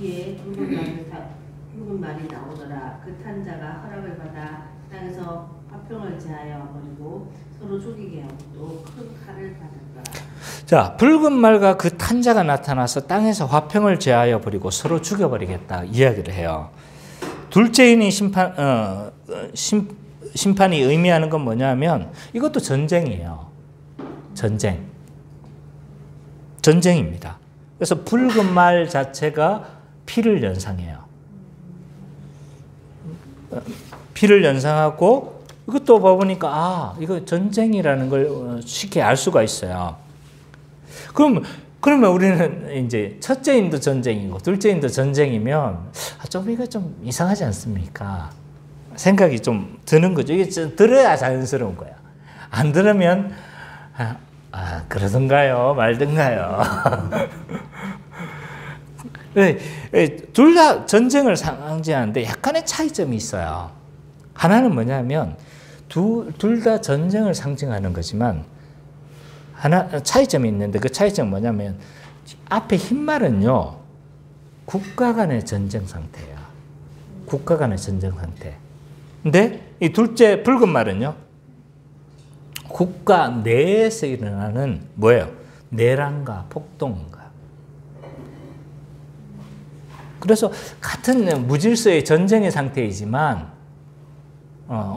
이에 붉은 말이 나오더라. 그 탄 자가 허락을 받아 땅에서 화평을 제하여 버리고 서로 죽이게 하고 또 큰 칼을 받았더라. 자, 붉은 말과 그 탄자가 나타나서 땅에서 화평을 제하여 버리고 서로 죽여버리겠다 이야기를 해요. 둘째인이 심판이 의미하는 건 뭐냐면 이것도 전쟁이에요. 전쟁입니다. 그래서 붉은 말 자체가 피를 연상해요. 피를 연상하고 이것도 봐보니까 이거 전쟁이라는 걸 쉽게 알 수가 있어요. 그러면 우리는 이제 첫째인도 전쟁이고 둘째인도 전쟁이면 이거 좀 이상하지 않습니까? 생각이 좀 드는 거죠. 이게 좀 들어야 자연스러운 거야. 안 들으면 그러던가요? 말든가요? 둘 다 전쟁을 상징하는데 약간의 차이점이 있어요. 하나는 뭐냐면 둘 다 전쟁을 상징하는 거지만 차이점이 있는데 그 차이점은 뭐냐면 앞에 흰 말은요. 국가 간의 전쟁 상태야. 국가 간의 전쟁 상태. 근데 이 둘째 붉은 말은요. 국가 내에서 일어나는 뭐예요? 내란과 폭동인가. 그래서 같은 무질서의 전쟁의 상태이지만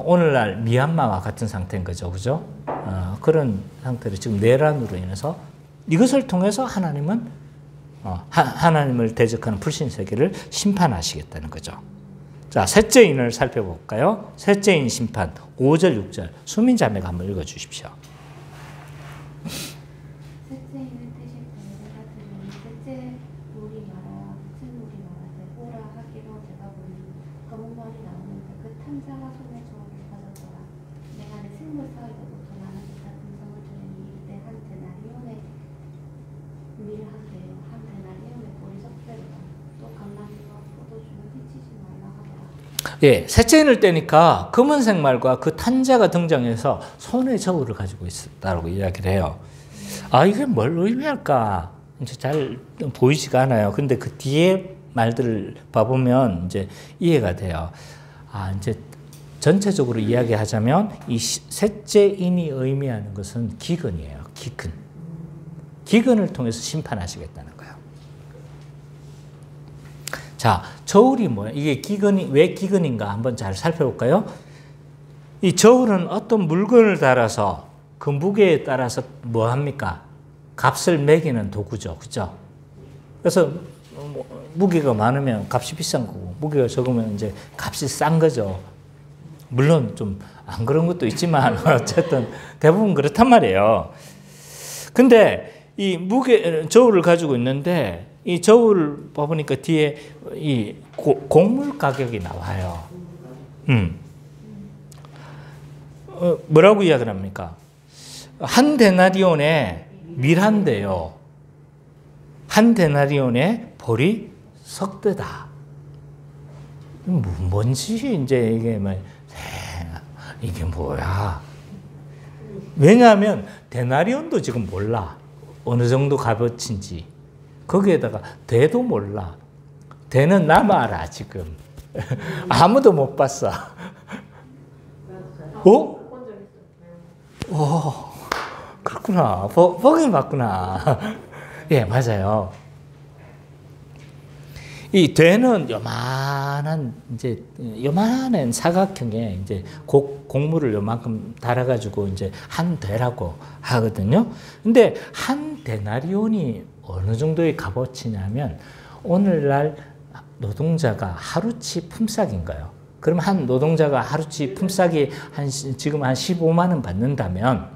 오늘날 미얀마와 같은 상태인 거죠. 그죠? 그런 상태로 지금 내란으로 인해서 이것을 통해서 하나님은 하나님을 대적하는 불신세계를 심판하시겠다는 거죠. 자, 셋째 인을 살펴볼까요? 셋째 인 심판 5절 6절 수민 자매가 한번 읽어주십시오. 셋째 인을 떼실 때 내가 들으니 셋째 물이 말하여 큰 물이 말하되 오라 하기로 내가 보니 검은 말이 나오는데 그 탐자가 손에 저울을 가졌더라. 내가 내 생물 사이로부터 나는 듯한 음성을 들으니 이때 한 데나리온의 밀 한 대요 한 데나리온의 보리 섞여있다. 또 감람이와 포도주는 해치지 말라 하더라. 예, 셋째 인을 떼니까 검은색 말과 그 탄자가 등장해서 손에 저울을 가지고 있었다고 이야기를 해요. 이게 뭘 의미할까? 이제 잘 보이지가 않아요. 근데 그 뒤에 말들을 봐보면 이제 이해가 돼요. 이제 전체적으로 이야기하자면 이 셋째 인이 의미하는 것은 기근이에요. 기근. 기근을 통해서 심판하시겠다는 거예요. 자, 저울이 뭐예요? 이게 기근이 왜 기근인가 한번 잘 살펴볼까요? 이 저울은 어떤 물건을 달아서 그 무게에 따라서 뭐 합니까? 값을 매기는 도구죠. 그죠? 그래서 무게가 많으면 값이 비싼 거고 무게가 적으면 이제 값이 싼 거죠. 물론 좀 안 그런 것도 있지만 어쨌든 대부분 그렇단 말이에요. 근데 이 저울을 가지고 있는데 이 저울 봐보니까 뒤에 이 곡물 가격이 나와요. 뭐라고 이야기를 합니까? 한 데나리온에 밀 한 대요. 한 데나리온에 보리 석대다. 뭔지 이제 이게 뭐야? 왜냐하면 데나리온도 지금 몰라. 어느 정도 값어치인지. 거기에다가 대도 몰라. 대는 나만 알아 지금. 아무도 못 봤어. 그렇구나. 보긴 봤구나. 예, 맞아요. 이 대는 요만한 사각형에 이제 곡물을 요만큼 달아가지고 이제 한 대라고 하거든요. 근데 한 데나리온이 어느 정도의 값어치냐면 오늘날 노동자가 하루치 품삯인가요? 그럼 한 노동자가 하루치 품삯이 지금 한 15만 원 받는다면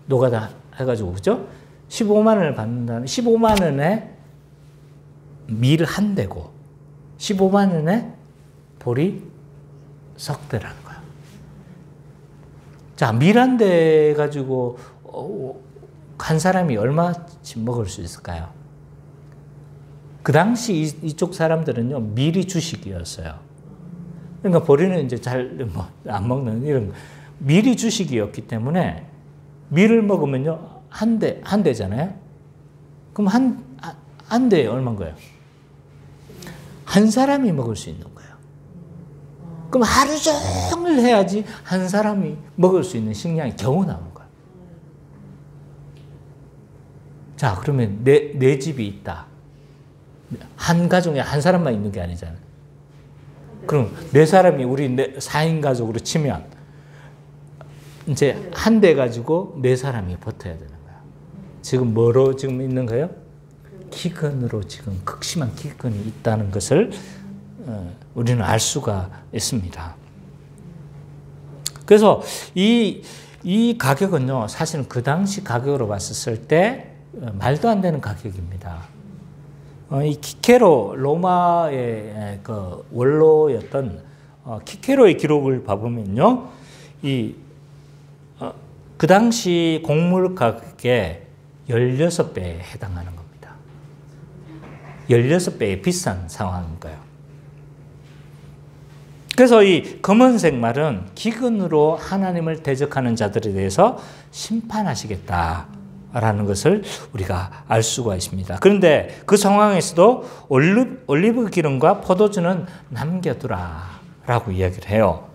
노가다 해가지고 그죠? 15만 원을 받는다면 15만 원에 밀 한 대고 15만 원에 보리 석 대라는 거예요. 자, 밀 한 대 가지고 한 사람이 얼마쯤 먹을 수 있을까요? 그 당시 이쪽 사람들은요 밀이 주식이었어요. 그러니까 보리는 이제 잘 안 먹는 이런 밀이 주식이었기 때문에 밀을 먹으면요 한 대잖아요. 그럼 한 대에 얼마인 거예요? 한 사람이 먹을 수 있는 거예요. 그럼 하루 종일 해야지 한 사람이 먹을 수 있는 식량이 겨우 나오는 거예요. 자, 그러면 내 집이 있다. 한 가정에 한 사람만 있는 게 아니잖아요. 그럼 네 사람이 우리 4인 가족으로 치면 이제 한 대 가지고 네 사람이 버텨야 되는 거야. 지금 뭐로 지금 있는 거예요? 기근으로 지금 극심한 기근이 있다는 것을 우리는 알 수가 있습니다. 그래서 이 가격은요, 사실은 그 당시 가격으로 봤을 때 말도 안 되는 가격입니다. 이 키케로, 로마의 그 원로였던 키케로의 기록을 봐보면요, 그 당시 곡물 가격의 16배에 해당하는 겁니다. 16배의 비싼 상황인 거예요. 그래서 이 검은색 말은 기근으로 하나님을 대적하는 자들에 대해서 심판하시겠다라는 것을 우리가 알 수가 있습니다. 그런데 그 상황에서도 올리브 기름과 포도주는 남겨두라라고 이야기를 해요.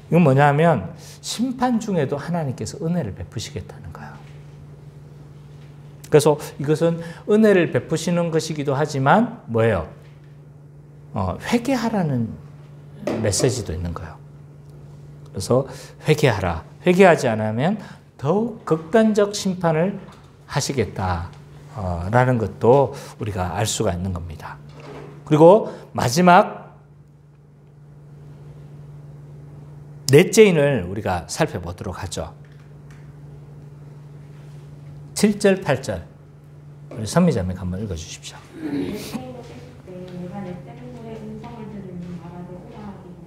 이건 뭐냐면 심판 중에도 하나님께서 은혜를 베푸시겠다는 거예요. 그래서 이것은 은혜를 베푸시는 것이기도 하지만 뭐예요? 회개하라는 메시지도 있는 거예요. 그래서 회개하라. 회개하지 않으면 더욱 극단적 심판을 하시겠다라는 것도 우리가 알 수가 있는 겁니다. 그리고 마지막 넷째인을 우리가 살펴보도록 하죠. 7절, 8절. 우리 선미자매가 한번 읽어주십시오. 내가 넷째 생물의 음성을 들으니 말하되 오라 하기고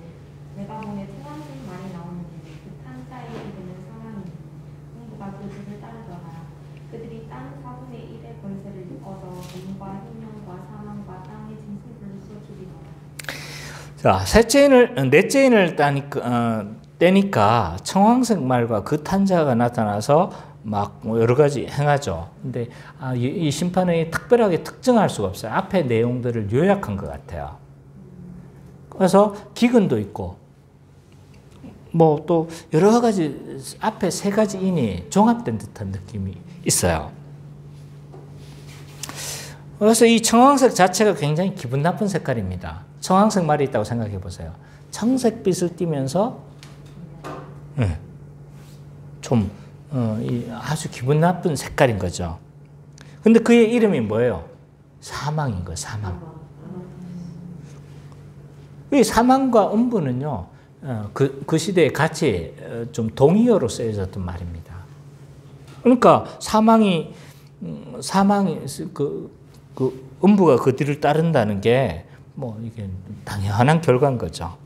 내가 몸에 청한색 말이 나오는데 그 탄자에 이르는 상황이니 홍부가 그 뜻을 따르더라. 그들이 땅 4분의 1의 권세를 묶어서 뱀과 흰령과 사망과 땅의 짐승들을 쏘주리더라. 자, 넷째인을 떼니까 청황색 말과 그 탄자가 나타나서 막 여러 가지 행하죠. 근데 이 심판이 특별하게 특정할 수가 없어요. 앞에 내용들을 요약한 것 같아요. 그래서 기근도 있고 뭐 또 여러 가지 앞에 세 가지 인이 종합된 듯한 느낌이 있어요. 그래서 이 청황색 자체가 굉장히 기분 나쁜 색깔입니다. 청황색 말이 있다고 생각해 보세요. 청색빛을 띠면서 좀 아주 기분 나쁜 색깔인 거죠. 근데 그의 이름이 뭐예요? 사망인 거예요. 사망. 이 사망과 음부는요, 그 시대에 같이 좀 동의어로 쓰여졌던 말입니다. 그러니까 사망이 음부가 그 뒤를 따른다는 게 뭐 이게 당연한 결과인 거죠.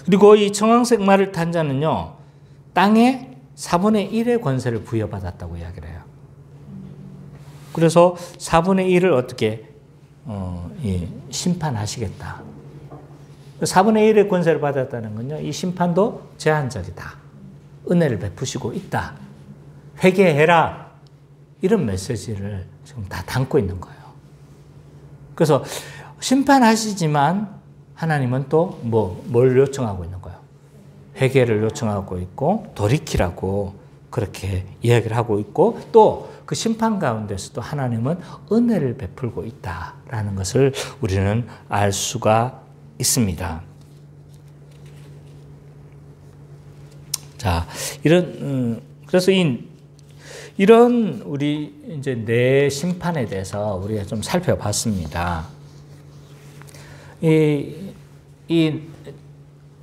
그리고 이 청황색 말을 탄 자는요, 땅에 4분의 1의 권세를 부여받았다고 이야기를 해요. 그래서 4분의 1을 어떻게 심판하시겠다. 4분의 1의 권세를 받았다는 건요, 이 심판도 제한적이다. 은혜를 베푸시고 있다. 회개해라. 이런 메시지를 지금 다 담고 있는 거예요. 그래서 심판하시지만 하나님은 또 뭘 요청하고 있는 거예요? 회개를 요청하고 있고 돌이키라고 그렇게 이야기를 하고 있고 또 그 심판 가운데서도 하나님은 은혜를 베풀고 있다라는 것을 우리는 알 수가 있습니다. 자, 그래서 이런 우리 이제 내 심판에 대해서 우리가 좀 살펴봤습니다.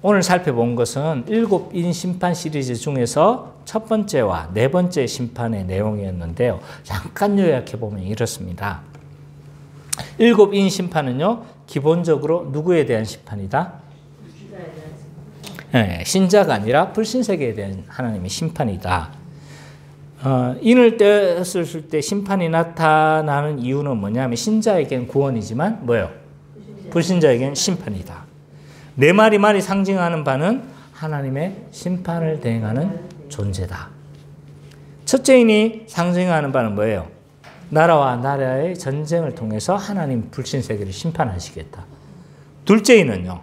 오늘 살펴본 것은 7인 심판 시리즈 중에서 첫 번째와 네 번째 심판의 내용이었는데요. 잠깐 요약해보면 이렇습니다. 7인 심판은요, 기본적으로 누구에 대한 심판이다? 네, 신자가 아니라 불신세계에 대한 하나님의 심판이다. 인을 떼었을 때 심판이 나타나는 이유는 뭐냐면 신자에겐 구원이지만 뭐예요? 불신자에겐 심판이다. 네 마리 말이 상징하는 바는 하나님의 심판을 대행하는 존재다. 첫째 인이 상징하는 바는 뭐예요? 나라와 나라의 전쟁을 통해서 하나님 불신세계를 심판하시겠다. 둘째 인은요,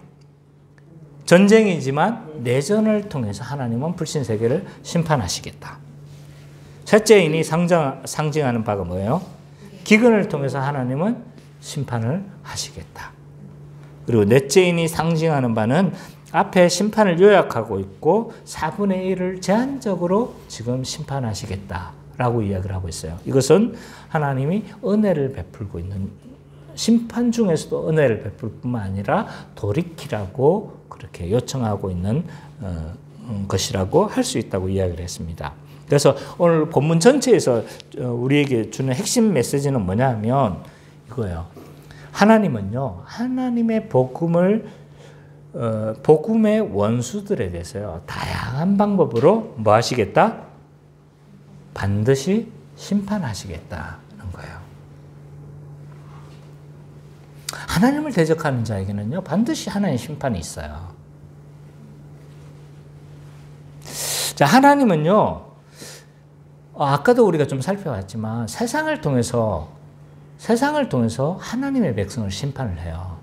전쟁이지만 내전을 통해서 하나님은 불신세계를 심판하시겠다. 셋째 인이 상징하는 바가 뭐예요? 기근을 통해서 하나님은 심판을 하시겠다. 그리고 넷째 인이 상징하는 바는 앞에 심판을 요약하고 있고 4분의 1을 제한적으로 지금 심판하시겠다라고 이야기를 하고 있어요. 이것은 하나님이 은혜를 베풀고 있는, 심판 중에서도 은혜를 베풀 뿐만 아니라 돌이키라고 그렇게 요청하고 있는 것이라고 할 수 있다고 이야기를 했습니다. 그래서 오늘 본문 전체에서 우리에게 주는 핵심 메시지는 뭐냐면 이거예요. 하나님은요, 하나님의 복음을 복음의 원수들에 대해서요, 다양한 방법으로 뭐 하시겠다? 반드시 심판하시겠다는 거예요. 하나님을 대적하는 자에게는요, 반드시 하나님의 심판이 있어요. 자, 하나님은요, 아까도 우리가 좀 살펴봤지만 세상을 통해서 하나님의 백성을 심판을 해요.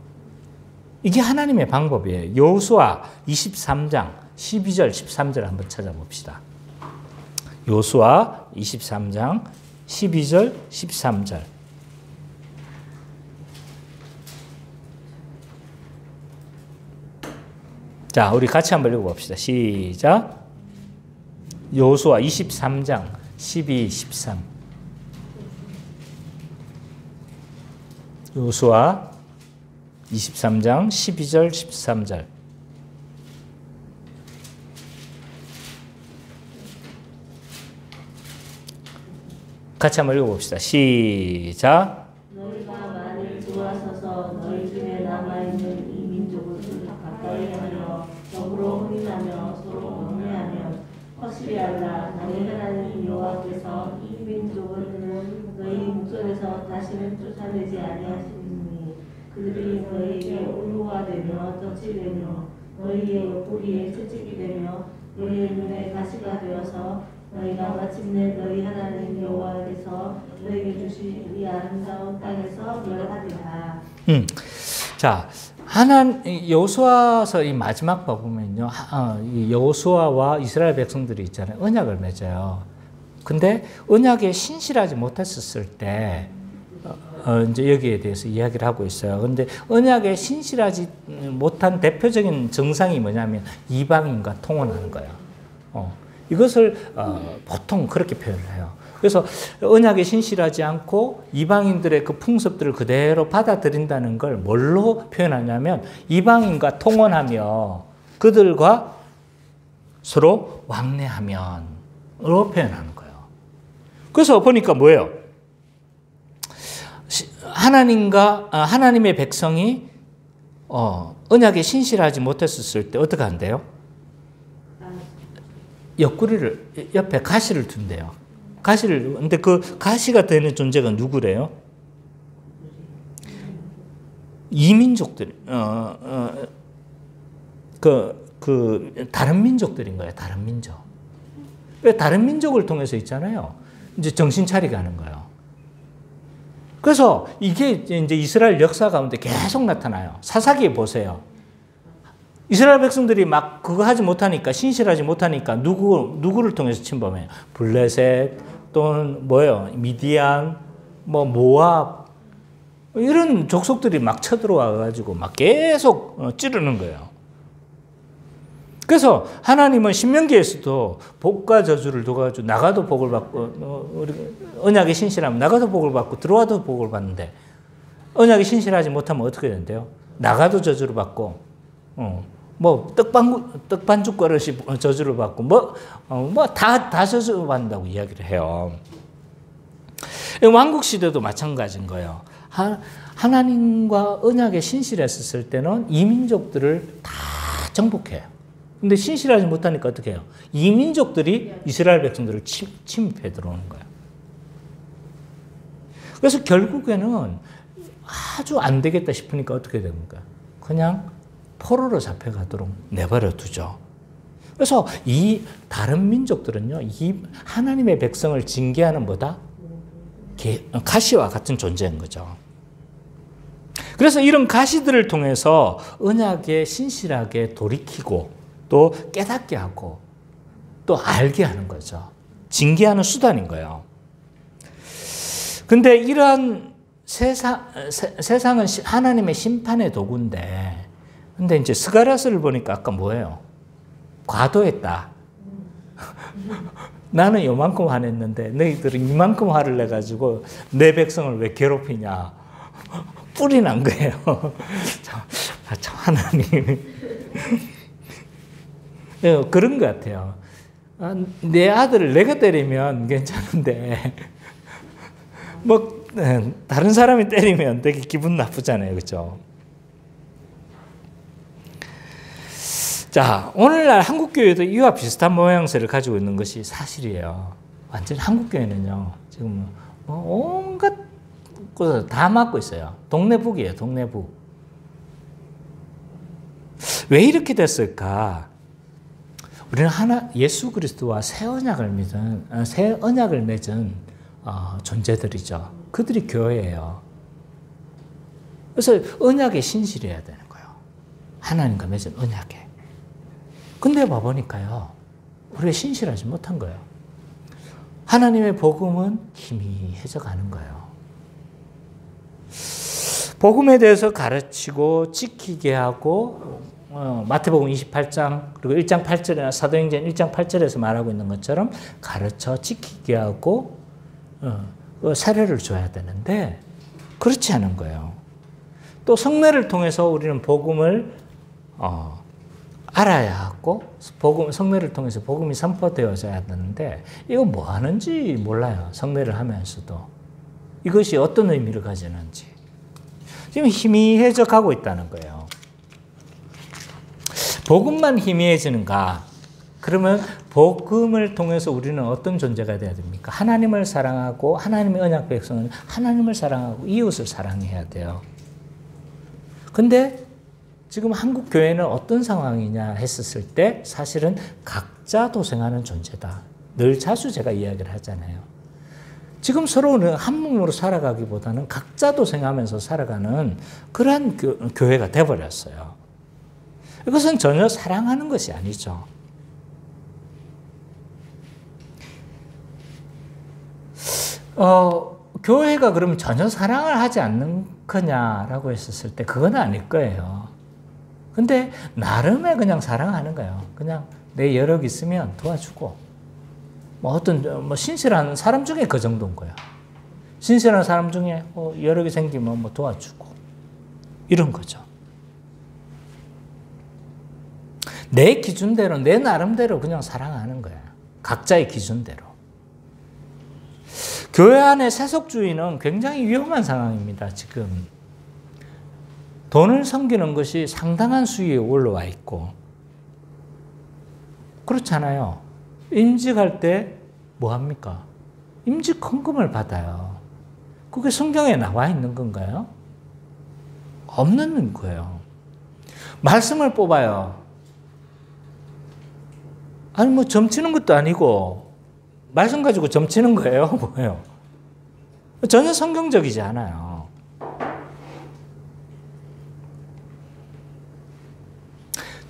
이게 하나님의 방법이에요. 여호수아 23장 12절 13절 한번 찾아봅시다. 여호수아 23장 12절 13절. 자, 우리 같이 한번 읽어봅시다. 시작. 여호수아 23장 12, 13. 여호수아 23장 12절 13절. 같이 한번 읽어봅시다. 시작. 너희가 만일 들어와서서 너희 중에 남아있는 이 민족을 가까이 하며 더불어 혼인하며 서로 언례하며 확실히 알라. 너희 하나님 여호와께서 이 민족을 너희 목전에서 다시는 쫓아내지 아니하시니 그들이 너희에게 올무가 되며 덫이 되며 너희의 옆구리에 채찍이 되며 너희의 눈에 가시가 되어서 너희가 마침내 너희 하나님 여호와께서 너희에게 주신 이 아름다운 땅에서 멸하리라. 자, 여호수아서 이 마지막 보면요, 이 여호수아와 이스라엘 백성들이 있잖아요, 언약을 맺어요. 근데 언약에 신실하지 못했었을 때, 이제 여기에 대해서 이야기를 하고 있어요. 근데 언약에 신실하지 못한 대표적인 증상이 뭐냐면 이방인과 통혼하는 거예요. 이것을 보통 그렇게 표현을 해요. 그래서 언약에 신실하지 않고 이방인들의 그 풍습들을 그대로 받아들인다는 걸 뭘로 표현하냐면 이방인과 통혼하며 그들과 서로 왕래하면으로 표현하는 거예요. 그래서 보니까 뭐예요? 하나님의 백성이 언약에 신실하지 못했었을 때 어떻게 한대요? 옆구리를 옆에 가시를 둔대요. 근데 그 가시가 되는 존재가 누구래요? 이민족들, 다른 민족들인 거예요. 다른 민족. 왜 다른 민족을 통해서 있잖아요. 이제 정신 차리게 하는 거예요. 그래서 이게 이제 이스라엘 역사 가운데 계속 나타나요. 사사기에 보세요. 이스라엘 백성들이 막 그거 하지 못하니까, 신실하지 못하니까 누구를 통해서 침범해요? 블레셋 또는 뭐예요? 미디안, 모압 이런 족속들이 막 쳐들어와 가지고 막 계속 찌르는 거예요. 그래서 하나님은 신명기에서도 복과 저주를 둬가지고 나가도 복을 받고, 언약에 신실하면 나가도 복을 받고 들어와도 복을 받는데, 언약에 신실하지 못하면 어떻게 된대요? 나가도 저주를 받고, 떡반죽 그릇이 저주를 받고, 다 저주를 받는다고 이야기를 해요. 왕국시대도 마찬가지인 거예요. 하나님과 언약에 신실했었을 때는 이민족들을 다 정복해요. 근데 신실하지 못하니까 어떻게 해요? 이민족들이 이스라엘 백성들을 침입해 들어오는 거예요. 그래서 결국에는 아주 안 되겠다 싶으니까 어떻게 됩니까? 그냥 포로로 잡혀가도록 내버려 두죠. 그래서 이 다른 민족들은요, 이 하나님의 백성을 징계하는 뭐다? 가시와 같은 존재인 거죠. 그래서 이런 가시들을 통해서 언약에 신실하게 돌이키고 또 깨닫게 하고 또 알게 하는 거죠. 징계하는 수단인 거예요. 근데 이러한 세상은 하나님의 심판의 도구인데, 근데 이제 스가랴서를 보니까 아까 뭐예요? 과도했다. 나는 요만큼 화냈는데 너희들은 이만큼 화를 내가지고 내 백성을 왜 괴롭히냐. 뿔이 난 거예요. 참 하나님. 그런 것 같아요. 내 아들을 내가 때리면 괜찮은데 다른 사람이 때리면 되게 기분 나쁘잖아요. 그렇죠? 자, 오늘날 한국교회도 이와 비슷한 모양새를 가지고 있는 것이 사실이에요. 완전 한국교회는요, 지금 온갖 것을 다 맡고 있어요. 동네북이에요, 동네북. 왜 이렇게 됐을까? 우리는 예수 그리스도와 새 언약을 맺은 존재들이죠. 그들이 교회예요. 그래서 언약에 신실해야 되는 거예요. 하나님과 맺은 언약에. 근데 봐보니까요, 우리가 신실하지 못한 거예요. 하나님의 복음은 희미해져 가는 거예요. 복음에 대해서 가르치고 지키게 하고, 마태복음 28장 그리고 1장 8절이나 사도행전 1장 8절에서 말하고 있는 것처럼 가르쳐 지키게 하고 사례를 줘야 되는데 그렇지 않은 거예요. 또 성례를 통해서 우리는 복음을 알아야 하고 성례를 통해서 복음이 선포되어져야 되는데 이거 뭐 하는지 몰라요. 성례를 하면서도 이것이 어떤 의미를 가지는지 지금 희미해져 가고 있다는 거예요. 복음만 희미해지는가? 그러면 복음을 통해서 우리는 어떤 존재가 되어야 됩니까? 하나님을 사랑하고 하나님의 언약 백성은 하나님을 사랑하고 이웃을 사랑해야 돼요. 근데 지금 한국 교회는 어떤 상황이냐 했었을 때 사실은 각자 도생하는 존재다. 늘 자주 제가 이야기를 하잖아요. 지금 서로는 한 몸으로 살아가기보다는 각자 도생하면서 살아가는 그러한 교회가 돼버렸어요. 이것은 전혀 사랑하는 것이 아니죠. 교회가 그러면 전혀 사랑을 하지 않는 거냐라고 했었을 때 그건 아닐 거예요. 근데 나름의 그냥 사랑하는 거예요. 그냥 내 여력 있으면 도와주고 어떤 신실한 사람 중에 그 정도인 거예요. 신실한 사람 중에 여력이 생기면 도와주고 이런 거죠. 내 기준대로 내 나름대로 그냥 사랑하는 거예요. 각자의 기준대로. 교회 안의 세속주의는 굉장히 위험한 상황입니다. 지금 돈을 섬기는 것이 상당한 수위에 올라와 있고 그렇잖아요. 임직할 때 뭐 합니까? 임직 헌금을 받아요. 그게 성경에 나와 있는 건가요? 없는 거예요. 말씀을 뽑아요. 아니 점치는 것도 아니고 말씀 가지고 점치는 거예요? 뭐예요? 전혀 성경적이지 않아요.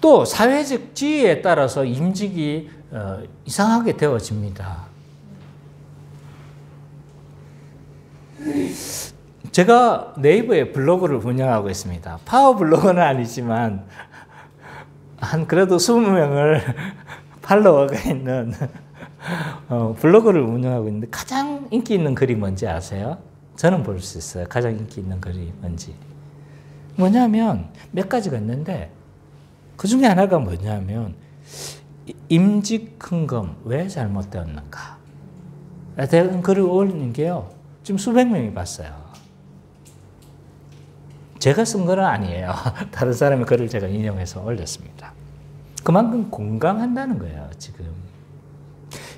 또 사회적 지위에 따라서 임직이 이상하게 되어집니다. 제가 네이버에 블로그를 운영하고 있습니다. 파워 블로그는 아니지만 한 그래도 20명을 팔로워가 있는 블로그를 운영하고 있는데 가장 인기 있는 글이 뭔지 아세요? 저는 볼 수 있어요. 가장 인기 있는 글이 뭔지. 뭐냐면 몇 가지가 있는데 그 중에 하나가 뭐냐면 임직 헌금 왜 잘못되었는가? 대한 글을 올리는 게요. 지금 수백 명이 봤어요. 제가 쓴 건 아니에요. 다른 사람의 글을 제가 인용해서 올렸습니다. 그만큼 공감한다는 거예요, 지금.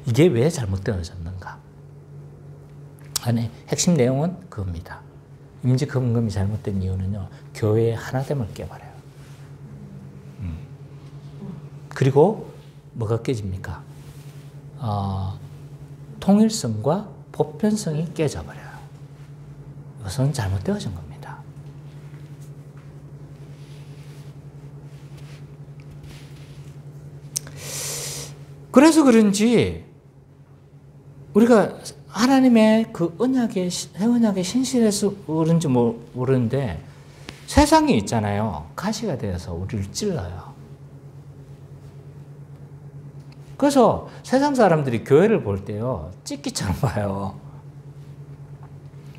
이게 왜 잘못되어졌는가? 안에 핵심 내용은 그겁니다. 임직 헌금이 잘못된 이유는요, 교회의 하나됨을 깨버려요. 그리고 뭐가 깨집니까? 통일성과 보편성이 깨져버려요. 이것은 잘못되어진 겁니다. 그래서 그런지 우리가 하나님의 그 언약에 신실해서 그런지 모르는데 세상이 있잖아요. 가시가 되어서 우리를 찔러요. 그래서 세상 사람들이 교회를 볼 때요, 찢기처럼 봐요.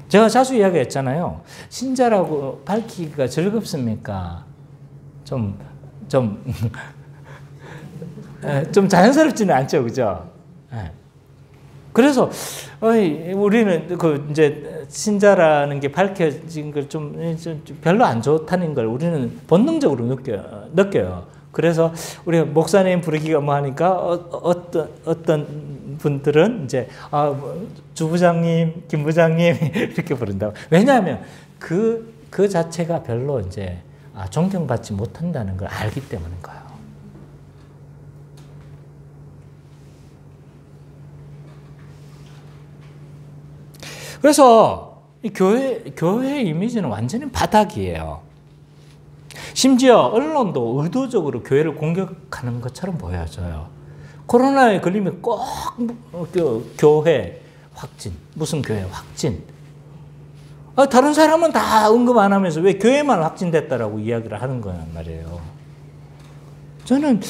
제가 자주 이야기했잖아요. 신자라고 밝히기가 즐겁습니까? 좀 자연스럽지는 않죠, 그죠? 그래서 우리는 이제 신자라는 게 밝혀진 걸 좀 별로 안 좋다는 걸 우리는 본능적으로 느껴요. 그래서 우리 목사님 부르기가 뭐 하니까 어떤 분들은 이제 주부장님, 김부장님 이렇게 부른다고. 왜냐하면 그 자체가 별로 이제 존경받지 못한다는 걸 알기 때문인 거예요. 그래서 이 교회의 이미지는 완전히 바닥이에요. 심지어 언론도 의도적으로 교회를 공격하는 것처럼 보여져요. 코로나에 걸리면 꼭 교회 확진, 무슨 교회 확진. 다른 사람은 다 언급 안 하면서 왜 교회만 확진됐다라고 이야기를 하는 거란 말이에요. 저는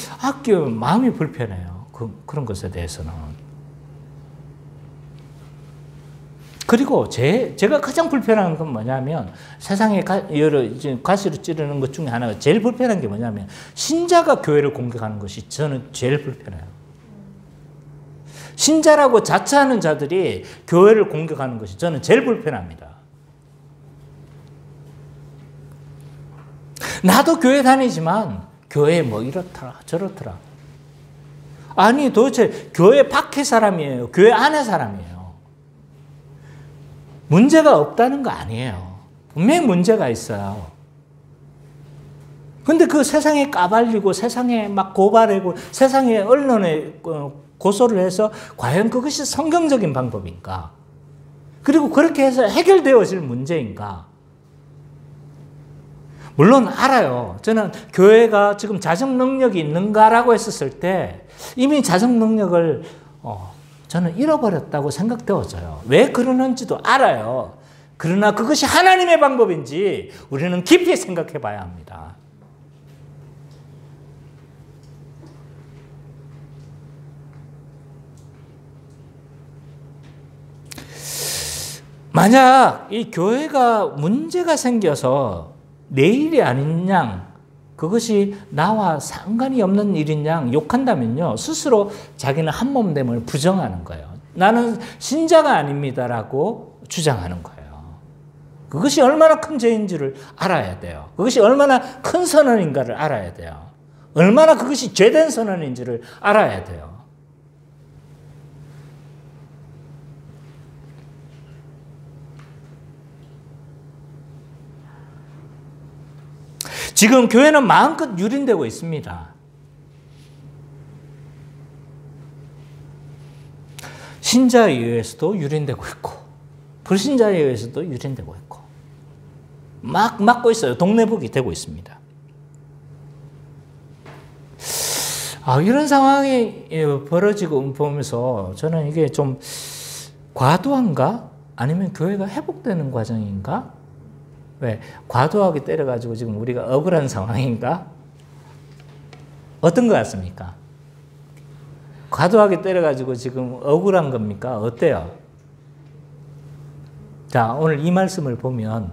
마음이 불편해요. 그런 것에 대해서는. 그리고 제가 가장 불편한 건 뭐냐면 세상에 여러 가시로 찌르는 것 중에 하나가 제일 불편한 게 뭐냐면 신자가 교회를 공격하는 것이 저는 제일 불편해요. 신자라고 자처하는 자들이 교회를 공격하는 것이 저는 제일 불편합니다. 나도 교회 다니지만 교회 뭐 이렇더라 저렇더라. 아니 도대체 교회 밖의 사람이에요? 교회 안의 사람이에요? 문제가 없다는 거 아니에요. 분명히 문제가 있어요. 근데 그 세상에 까발리고 세상에 막 고발하고 세상에 언론에 고소를 해서 과연 그것이 성경적인 방법인가? 그리고 그렇게 해서 해결되어질 문제인가? 물론 알아요. 저는 교회가 지금 자정 능력이 있는가라고 했었을 때 이미 자정 능력을 저는 잃어버렸다고 생각되어져요. 왜 그러는지도 알아요. 그러나 그것이 하나님의 방법인지 우리는 깊이 생각해 봐야 합니다. 만약 이 교회가 문제가 생겨서 내 일이 아닌 양, 그것이 나와 상관이 없는 일인 양 욕한다면요, 스스로 자기는 한몸됨을 부정하는 거예요. 나는 신자가 아닙니다라고 주장하는 거예요. 그것이 얼마나 큰 죄인지를 알아야 돼요. 그것이 얼마나 큰 선언인가를 알아야 돼요. 얼마나 그것이 죄된 선언인지를 알아야 돼요. 지금 교회는 마음껏 유린되고 있습니다. 신자에 의해서도 유린되고 있고 불신자에 의해서도 유린되고 있고 막 막고 있어요. 동네북이 되고 있습니다. 이런 상황이 벌어지고 보면서 저는 이게 좀 과도한가? 아니면 교회가 회복되는 과정인가? 왜? 과도하게 때려가지고 지금 우리가 억울한 상황인가? 어떤 것 같습니까? 과도하게 때려가지고 지금 억울한 겁니까? 어때요? 자, 오늘 이 말씀을 보면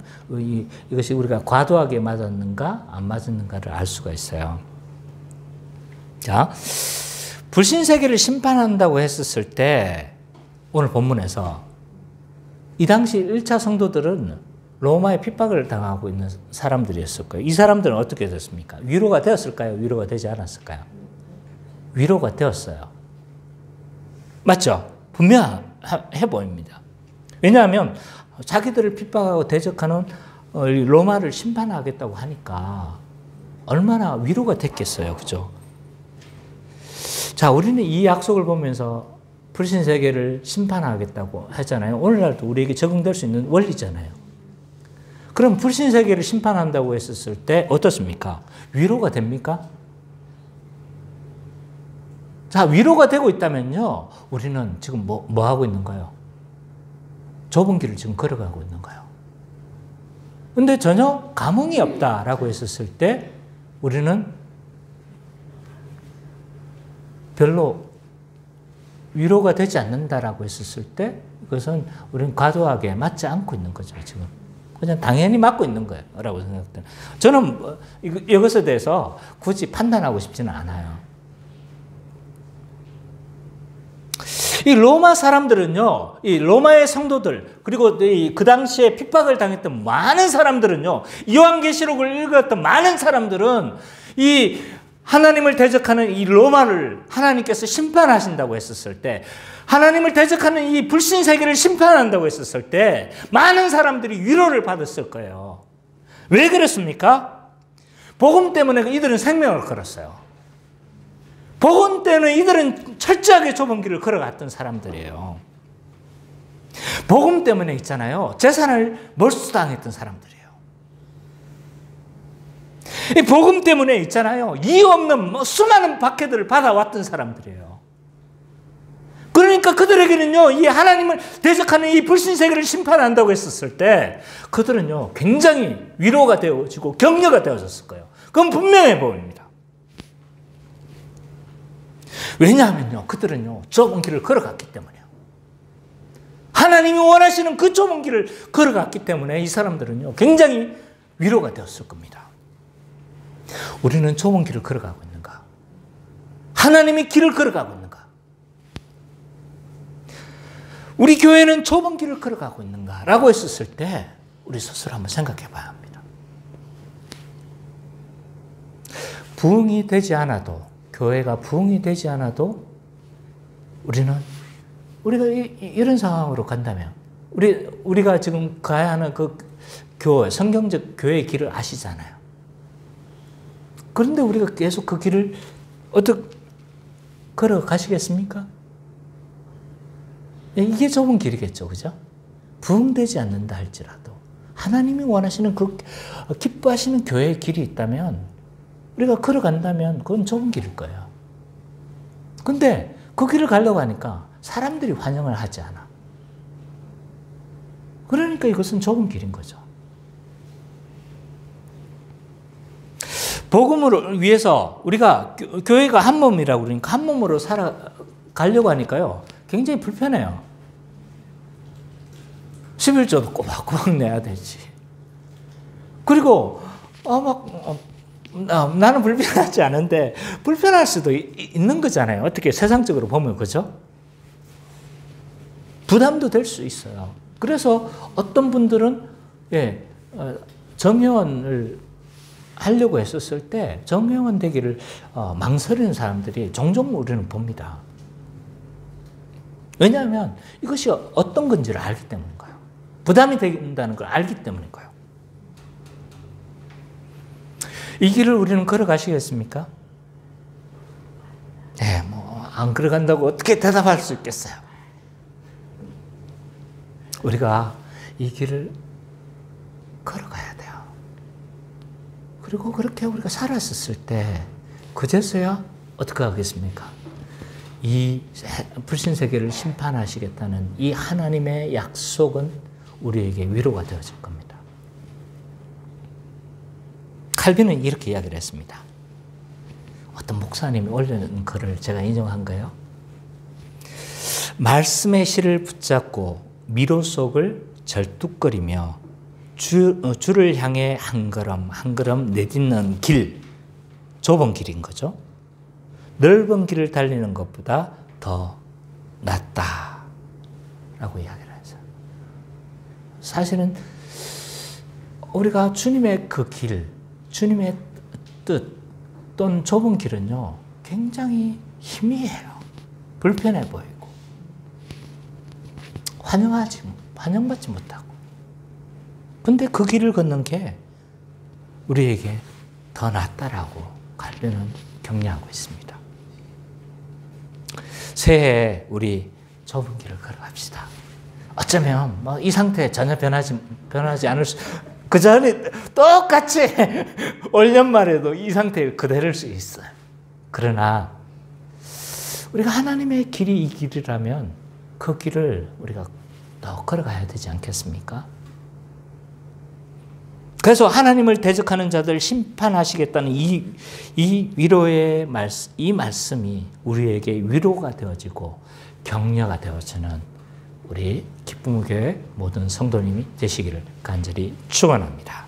이것이 우리가 과도하게 맞았는가 안 맞았는가를 알 수가 있어요. 자, 불신세계를 심판한다고 했었을 때 오늘 본문에서 이 당시 1차 성도들은 로마의 핍박을 당하고 있는 사람들이었을 거예요. 이 사람들은 어떻게 됐습니까? 위로가 되었을까요? 위로가 되지 않았을까요? 위로가 되었어요. 맞죠? 분명해 보입니다. 왜냐하면 자기들을 핍박하고 대적하는 로마를 심판하겠다고 하니까 얼마나 위로가 됐겠어요. 그죠? 자, 우리는 이 약속을 보면서 불신세계를 심판하겠다고 하잖아요. 오늘날도 우리에게 적용될 수 있는 원리잖아요. 그럼 불신세계를 심판한다고 했었을 때 어떻습니까? 위로가 됩니까? 자, 위로가 되고 있다면요, 우리는 지금 뭐 하고 있는 거예요? 좁은 길을 지금 걸어가고 있는 거예요. 근데 전혀 감흥이 없다라고 했었을 때 우리는 별로 위로가 되지 않는다라고 했었을 때 그것은 우리는 과도하게 맞지 않고 있는 거죠, 지금. 그냥 당연히 맞고 있는 거예요. 라고 생각돼요. 저는 이것에 대해서 굳이 판단하고 싶지는 않아요. 이 로마 사람들은요, 이 로마의 성도들, 그리고 그 당시에 핍박을 당했던 많은 사람들은요, 요한계시록을 읽었던 많은 사람들은 이 하나님을 대적하는 이 로마를 하나님께서 심판하신다고 했었을 때, 하나님을 대적하는 이 불신 세계를 심판한다고 했었을 때 많은 사람들이 위로를 받았을 거예요. 왜 그랬습니까? 복음 때문에 이들은 생명을 걸었어요. 복음 때문에 이들은 철저하게 좁은 길을 걸어갔던 사람들이에요. 복음 때문에 있잖아요. 재산을 몰수당했던 사람들이에요. 이 복음 때문에 있잖아요. 이유 없는 수많은 박해들을 받아왔던 사람들이에요. 그러니까 그들에게는요, 이 하나님을 대적하는 이 불신세계를 심판한다고 했었을 때 그들은요, 굉장히 위로가 되어지고 격려가 되어졌을 거예요. 그건 분명해 보입니다. 왜냐하면요, 그들은요, 좁은 길을 걸어갔기 때문에요. 하나님이 원하시는 그 좁은 길을 걸어갔기 때문에 이 사람들은요, 굉장히 위로가 되었을 겁니다. 우리는 좁은 길을 걸어가고 있는가? 하나님이 길을 걸어가고 있는가? 우리 교회는 좁은 길을 걸어가고 있는가? 라고 했었을 때 우리 스스로 한번 생각해 봐야 합니다. 부흥이 되지 않아도, 교회가 부흥이 되지 않아도 우리가 이런 상황으로 간다면, 우리가 지금 가야 하는 그 교회, 성경적 교회의 길을 아시잖아요. 그런데 우리가 계속 그 길을 어떻게 걸어가시겠습니까? 이게 좁은 길이겠죠, 그죠? 부흥되지 않는다 할지라도 하나님이 원하시는 그 기뻐하시는 교회의 길이 있다면, 우리가 걸어간다면 그건 좁은 길일 거예요. 근데 그 길을 가려고 하니까 사람들이 환영을 하지 않아. 그러니까 이것은 좁은 길인 거죠. 복음을 위해서 우리가 교회가 한 몸이라고 그러니까 한 몸으로 살아가려고 하니까요, 굉장히 불편해요. 11조도 꼬박꼬박 내야 되지. 그리고 나는 불편하지 않은데 불편할 수도 있는 거잖아요. 어떻게 세상적으로 보면, 그죠? 부담도 될 수 있어요. 그래서 어떤 분들은 정회원을 하려고 했었을 때 정회원 되기를 망설이는 사람들이 종종 우리는 봅니다. 왜냐하면 이것이 어떤 건지를 알기 때문인 거예요. 부담이 된다는 걸 알기 때문인 거예요. 이 길을 우리는 걸어가시겠습니까? 네, 안 걸어간다고 어떻게 대답할 수 있겠어요? 우리가 이 길을 걸어가야 돼요. 그리고 그렇게 우리가 살았었을 때 그제서야 어떻게 하겠습니까? 이 불신세계를 심판하시겠다는 이 하나님의 약속은 우리에게 위로가 되어질 겁니다. 칼빈은 이렇게 이야기를 했습니다. 어떤 목사님이 올려놓은 글을 제가 인용한 거예요. 말씀의 실을 붙잡고 미로 속을 절뚝거리며 주를 향해 한 걸음 한 걸음 내딛는 길, 좁은 길인 거죠. 넓은 길을 달리는 것보다 더 낫다라고 이야기를 했어요. 사실은 우리가 주님의 그 길, 주님의 뜻 또는 좁은 길은요, 굉장히 희미해요. 불편해 보이고 환영받지 못하고. 근데 그 길을 걷는 게 우리에게 더 낫다라고 칼빈은 격려하고 있습니다. 새해에 우리 좁은 길을 걸어갑시다. 어쩌면 이 상태 전혀 변하지 않을 수, 그 전에 똑같이 올 연말에도 이 상태를 그대로일 수 있어요. 그러나 우리가 하나님의 길이 이 길이라면 그 길을 우리가 더 걸어가야 되지 않겠습니까? 그래서 하나님을 대적하는 자들 심판하시겠다는 이 위로의 이 말씀이 우리에게 위로가 되어지고 격려가 되어지는 우리 기쁨의 교회 모든 성도님이 되시기를 간절히 축원합니다.